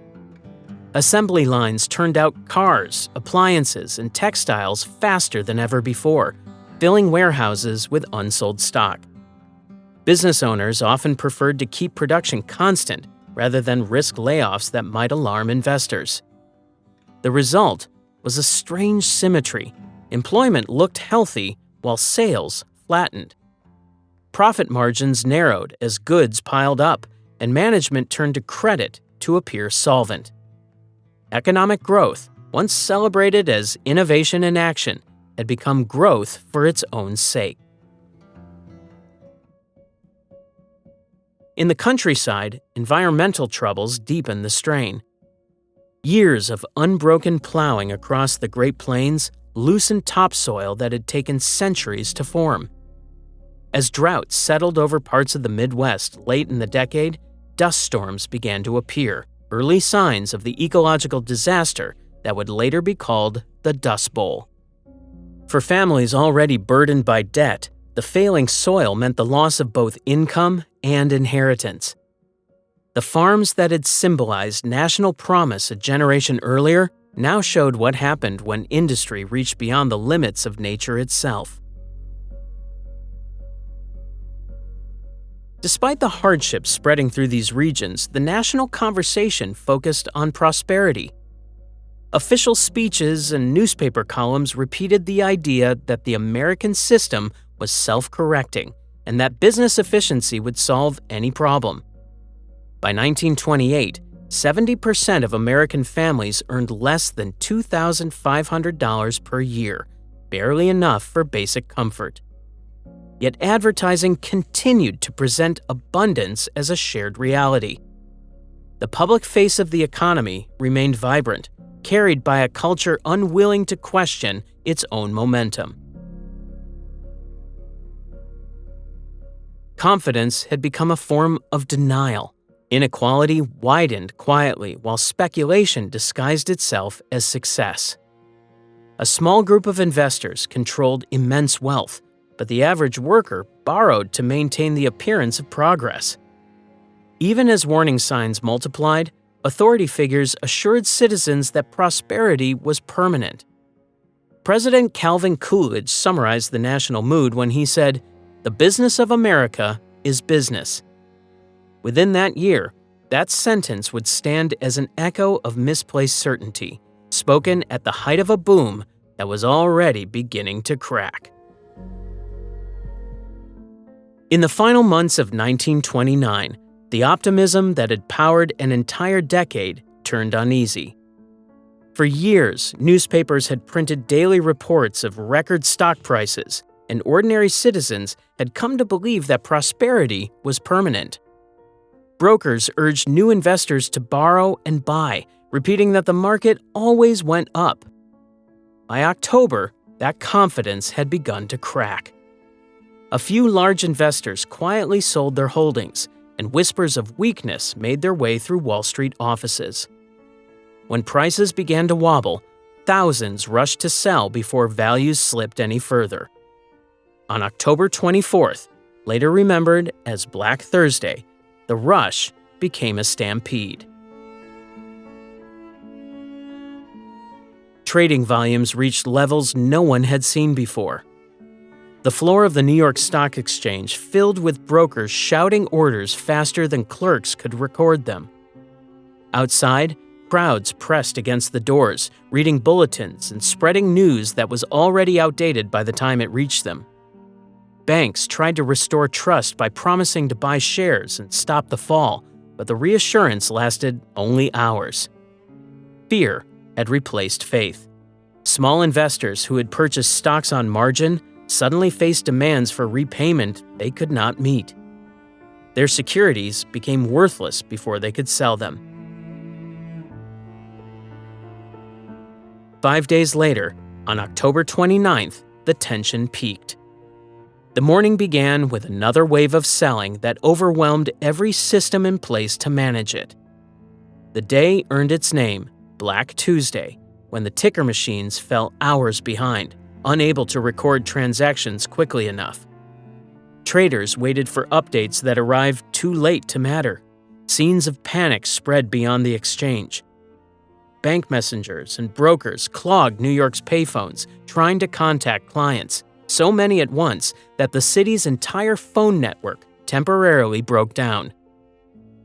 Assembly lines turned out cars, appliances, and textiles faster than ever before, filling warehouses with unsold stock. Business owners often preferred to keep production constant rather than risk layoffs that might alarm investors. The result was a strange symmetry. Employment looked healthy while sales flattened. Profit margins narrowed as goods piled up, and management turned to credit to appear solvent. Economic growth, once celebrated as innovation in action, had become growth for its own sake. In the countryside, environmental troubles deepened the strain. Years of unbroken plowing across the Great Plains loosened topsoil that had taken centuries to form. As drought settled over parts of the Midwest late in the decade, dust storms began to appear, early signs of the ecological disaster that would later be called the Dust Bowl. For families already burdened by debt, the failing soil meant the loss of both income and inheritance. The farms that had symbolized national promise a generation earlier now showed what happened when industry reached beyond the limits of nature itself. Despite the hardships spreading through these regions, the national conversation focused on prosperity. Official speeches and newspaper columns repeated the idea that the American system was self-correcting and that business efficiency would solve any problem. By 1928, 70% of American families earned less than $2,500 per year, barely enough for basic comfort. Yet advertising continued to present abundance as a shared reality. The public face of the economy remained vibrant, carried by a culture unwilling to question its own momentum. Confidence had become a form of denial. Inequality widened quietly while speculation disguised itself as success. A small group of investors controlled immense wealth, but the average worker borrowed to maintain the appearance of progress. Even as warning signs multiplied, authority figures assured citizens that prosperity was permanent. President Calvin Coolidge summarized the national mood when he said, "The business of America is business." Within that year, that sentence would stand as an echo of misplaced certainty, spoken at the height of a boom that was already beginning to crack. In the final months of 1929, The optimism that had powered an entire decade turned uneasy. For years, newspapers had printed daily reports of record stock prices, and ordinary citizens had come to believe that prosperity was permanent. Brokers urged new investors to borrow and buy, repeating that the market always went up. By October, that confidence had begun to crack. A few large investors quietly sold their holdings, and whispers of weakness made their way through Wall Street offices. When prices began to wobble, thousands rushed to sell before values slipped any further. On October 24th, later remembered as Black Thursday, the rush became a stampede. Trading volumes reached levels no one had seen before. The floor of the New York Stock Exchange filled with brokers shouting orders faster than clerks could record them. Outside, crowds pressed against the doors, reading bulletins and spreading news that was already outdated by the time it reached them. Banks tried to restore trust by promising to buy shares and stop the fall, but the reassurance lasted only hours. Fear had replaced faith. Small investors who had purchased stocks on margin suddenly faced demands for repayment they could not meet. Their securities became worthless before they could sell them. 5 days later, on October 29th, the tension peaked. The morning began with another wave of selling that overwhelmed every system in place to manage it. The day earned its name, Black Tuesday, when the ticker machines fell hours behind, unable to record transactions quickly enough. Traders waited for updates that arrived too late to matter. Scenes of panic spread beyond the exchange. Bank messengers and brokers clogged New York's payphones, trying to contact clients, so many at once that the city's entire phone network temporarily broke down.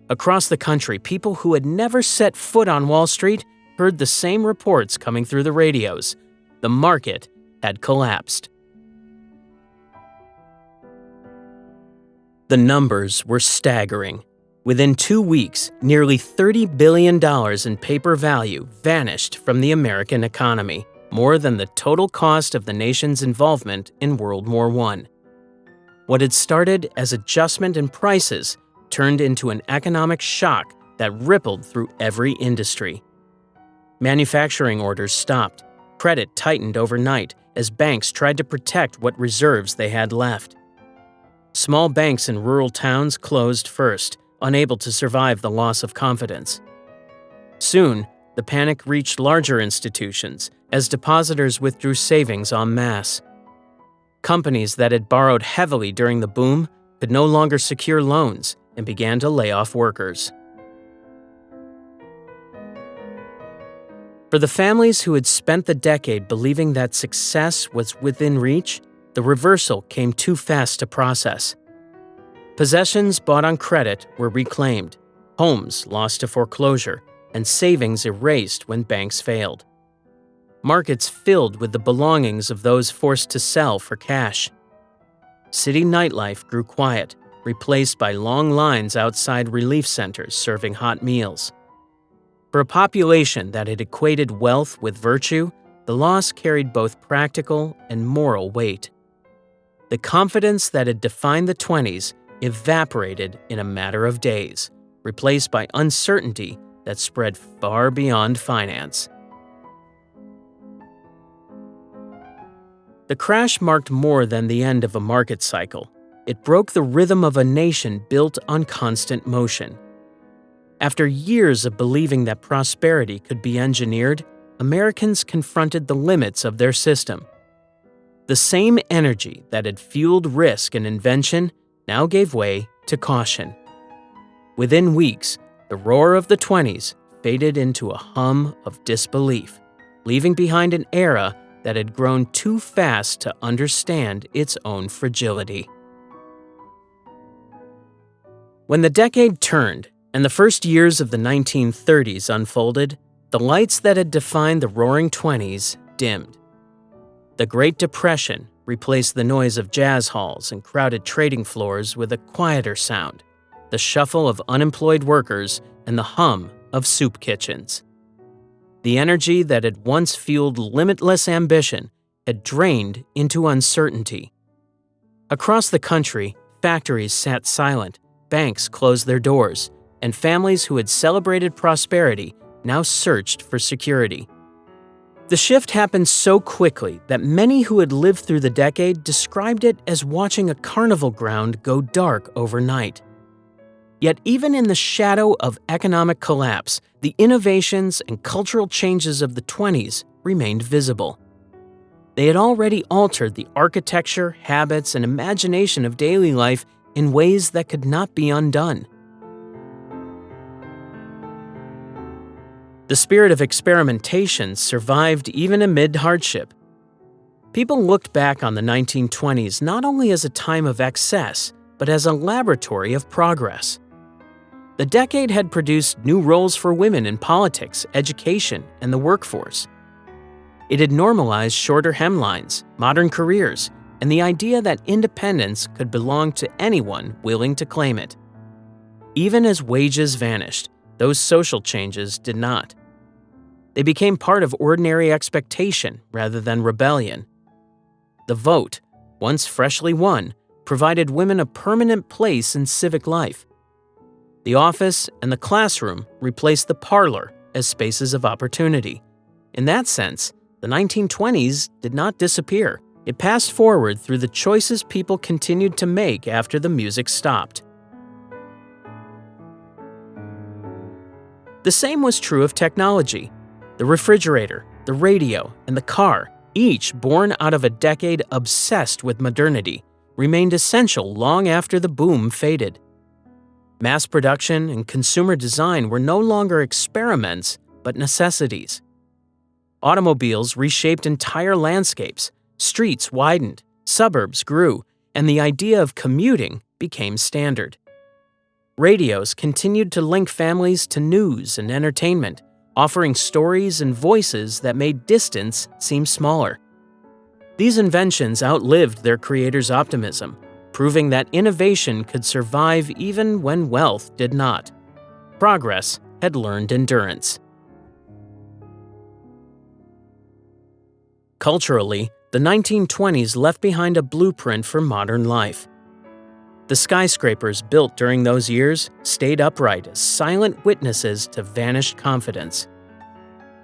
Across the country, people who had never set foot on Wall Street heard the same reports coming through the radios. The market had collapsed. The numbers were staggering. Within 2 weeks, nearly $30 billion in paper value vanished from the American economy, more than the total cost of the nation's involvement in World War I. What had started as adjustment in prices turned into an economic shock that rippled through every industry. Manufacturing orders stopped. Credit tightened overnight as banks tried to protect what reserves they had left. Small banks in rural towns closed first, unable to survive the loss of confidence. Soon, the panic reached larger institutions as depositors withdrew savings en masse. Companies that had borrowed heavily during the boom could no longer secure loans and began to lay off workers. For the families who had spent the decade believing that success was within reach, the reversal came too fast to process. Possessions bought on credit were reclaimed, homes lost to foreclosure, and savings erased when banks failed. Markets filled with the belongings of those forced to sell for cash. City nightlife grew quiet, replaced by long lines outside relief centers serving hot meals. For a population that had equated wealth with virtue, the loss carried both practical and moral weight. The confidence that had defined the 20s evaporated in a matter of days, replaced by uncertainty that spread far beyond finance. The crash marked more than the end of a market cycle. It broke the rhythm of a nation built on constant motion. After years of believing that prosperity could be engineered, Americans confronted the limits of their system. The same energy that had fueled risk and invention now gave way to caution. Within weeks, the roar of the 20s faded into a hum of disbelief, leaving behind an era that had grown too fast to understand its own fragility. When the decade turned and the first years of the 1930s unfolded, the lights that had defined the Roaring Twenties dimmed. The Great Depression replaced the noise of jazz halls and crowded trading floors with a quieter sound, the shuffle of unemployed workers, and the hum of soup kitchens. The energy that had once fueled limitless ambition had drained into uncertainty. Across the country, factories sat silent, banks closed their doors, and families who had celebrated prosperity now searched for security. The shift happened so quickly that many who had lived through the decade described it as watching a carnival ground go dark overnight. Yet even in the shadow of economic collapse, the innovations and cultural changes of the 20s remained visible. They had already altered the architecture, habits, and imagination of daily life in ways that could not be undone. The spirit of experimentation survived even amid hardship. People looked back on the 1920s not only as a time of excess, but as a laboratory of progress. The decade had produced new roles for women in politics, education, and the workforce. It had normalized shorter hemlines, modern careers, and the idea that independence could belong to anyone willing to claim it. Even as wages vanished, those social changes did not. They became part of ordinary expectation rather than rebellion. The vote, once freshly won, provided women a permanent place in civic life. The office and the classroom replaced the parlor as spaces of opportunity. In that sense, the 1920s did not disappear. It passed forward through the choices people continued to make after the music stopped. The same was true of technology. The refrigerator, the radio, and the car, each born out of a decade obsessed with modernity, remained essential long after the boom faded. Mass production and consumer design were no longer experiments, but necessities. Automobiles reshaped entire landscapes, streets widened, suburbs grew, and the idea of commuting became standard. Radios continued to link families to news and entertainment, offering stories and voices that made distance seem smaller. These inventions outlived their creators' optimism, proving that innovation could survive even when wealth did not. Progress had learned endurance. Culturally, the 1920s left behind a blueprint for modern life. The skyscrapers built during those years stayed upright as silent witnesses to vanished confidence.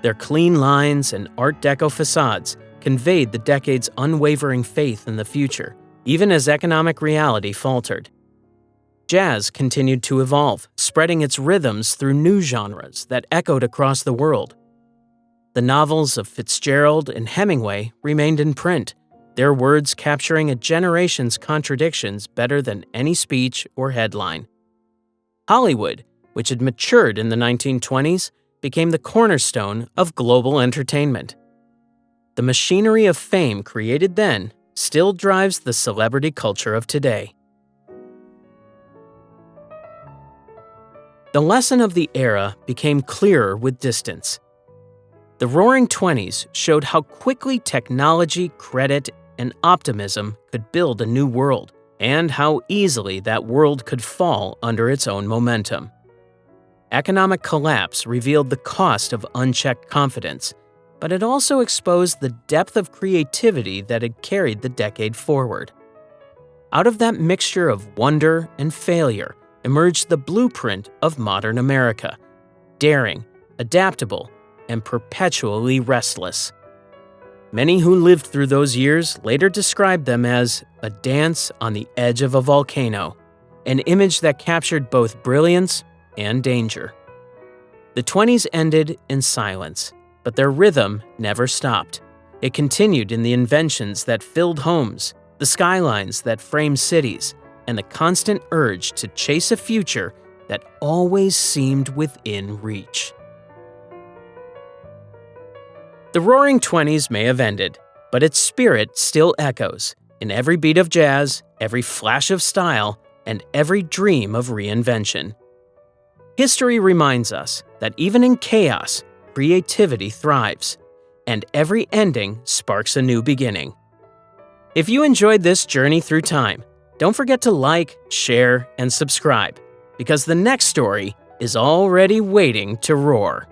Their clean lines and Art Deco facades conveyed the decade's unwavering faith in the future, even as economic reality faltered. Jazz continued to evolve, spreading its rhythms through new genres that echoed across the world. The novels of Fitzgerald and Hemingway remained in print, their words capturing a generation's contradictions better than any speech or headline. Hollywood, which had matured in the 1920s, became the cornerstone of global entertainment. The machinery of fame created then still drives the celebrity culture of today. The lesson of the era became clearer with distance. The Roaring Twenties showed how quickly technology, credit, and optimism could build a new world, and how easily that world could fall under its own momentum. Economic collapse revealed the cost of unchecked confidence, but it also exposed the depth of creativity that had carried the decade forward. Out of that mixture of wonder and failure emerged the blueprint of modern America: daring, adaptable, and perpetually restless. Many who lived through those years later described them as a dance on the edge of a volcano, an image that captured both brilliance and danger. The 20s ended in silence, but their rhythm never stopped. It continued in the inventions that filled homes, the skylines that framed cities, and the constant urge to chase a future that always seemed within reach. The Roaring Twenties may have ended, but its spirit still echoes in every beat of jazz, every flash of style, and every dream of reinvention. History reminds us that even in chaos, creativity thrives, and every ending sparks a new beginning. If you enjoyed this journey through time, don't forget to like, share, and subscribe. because the next story is already waiting to roar.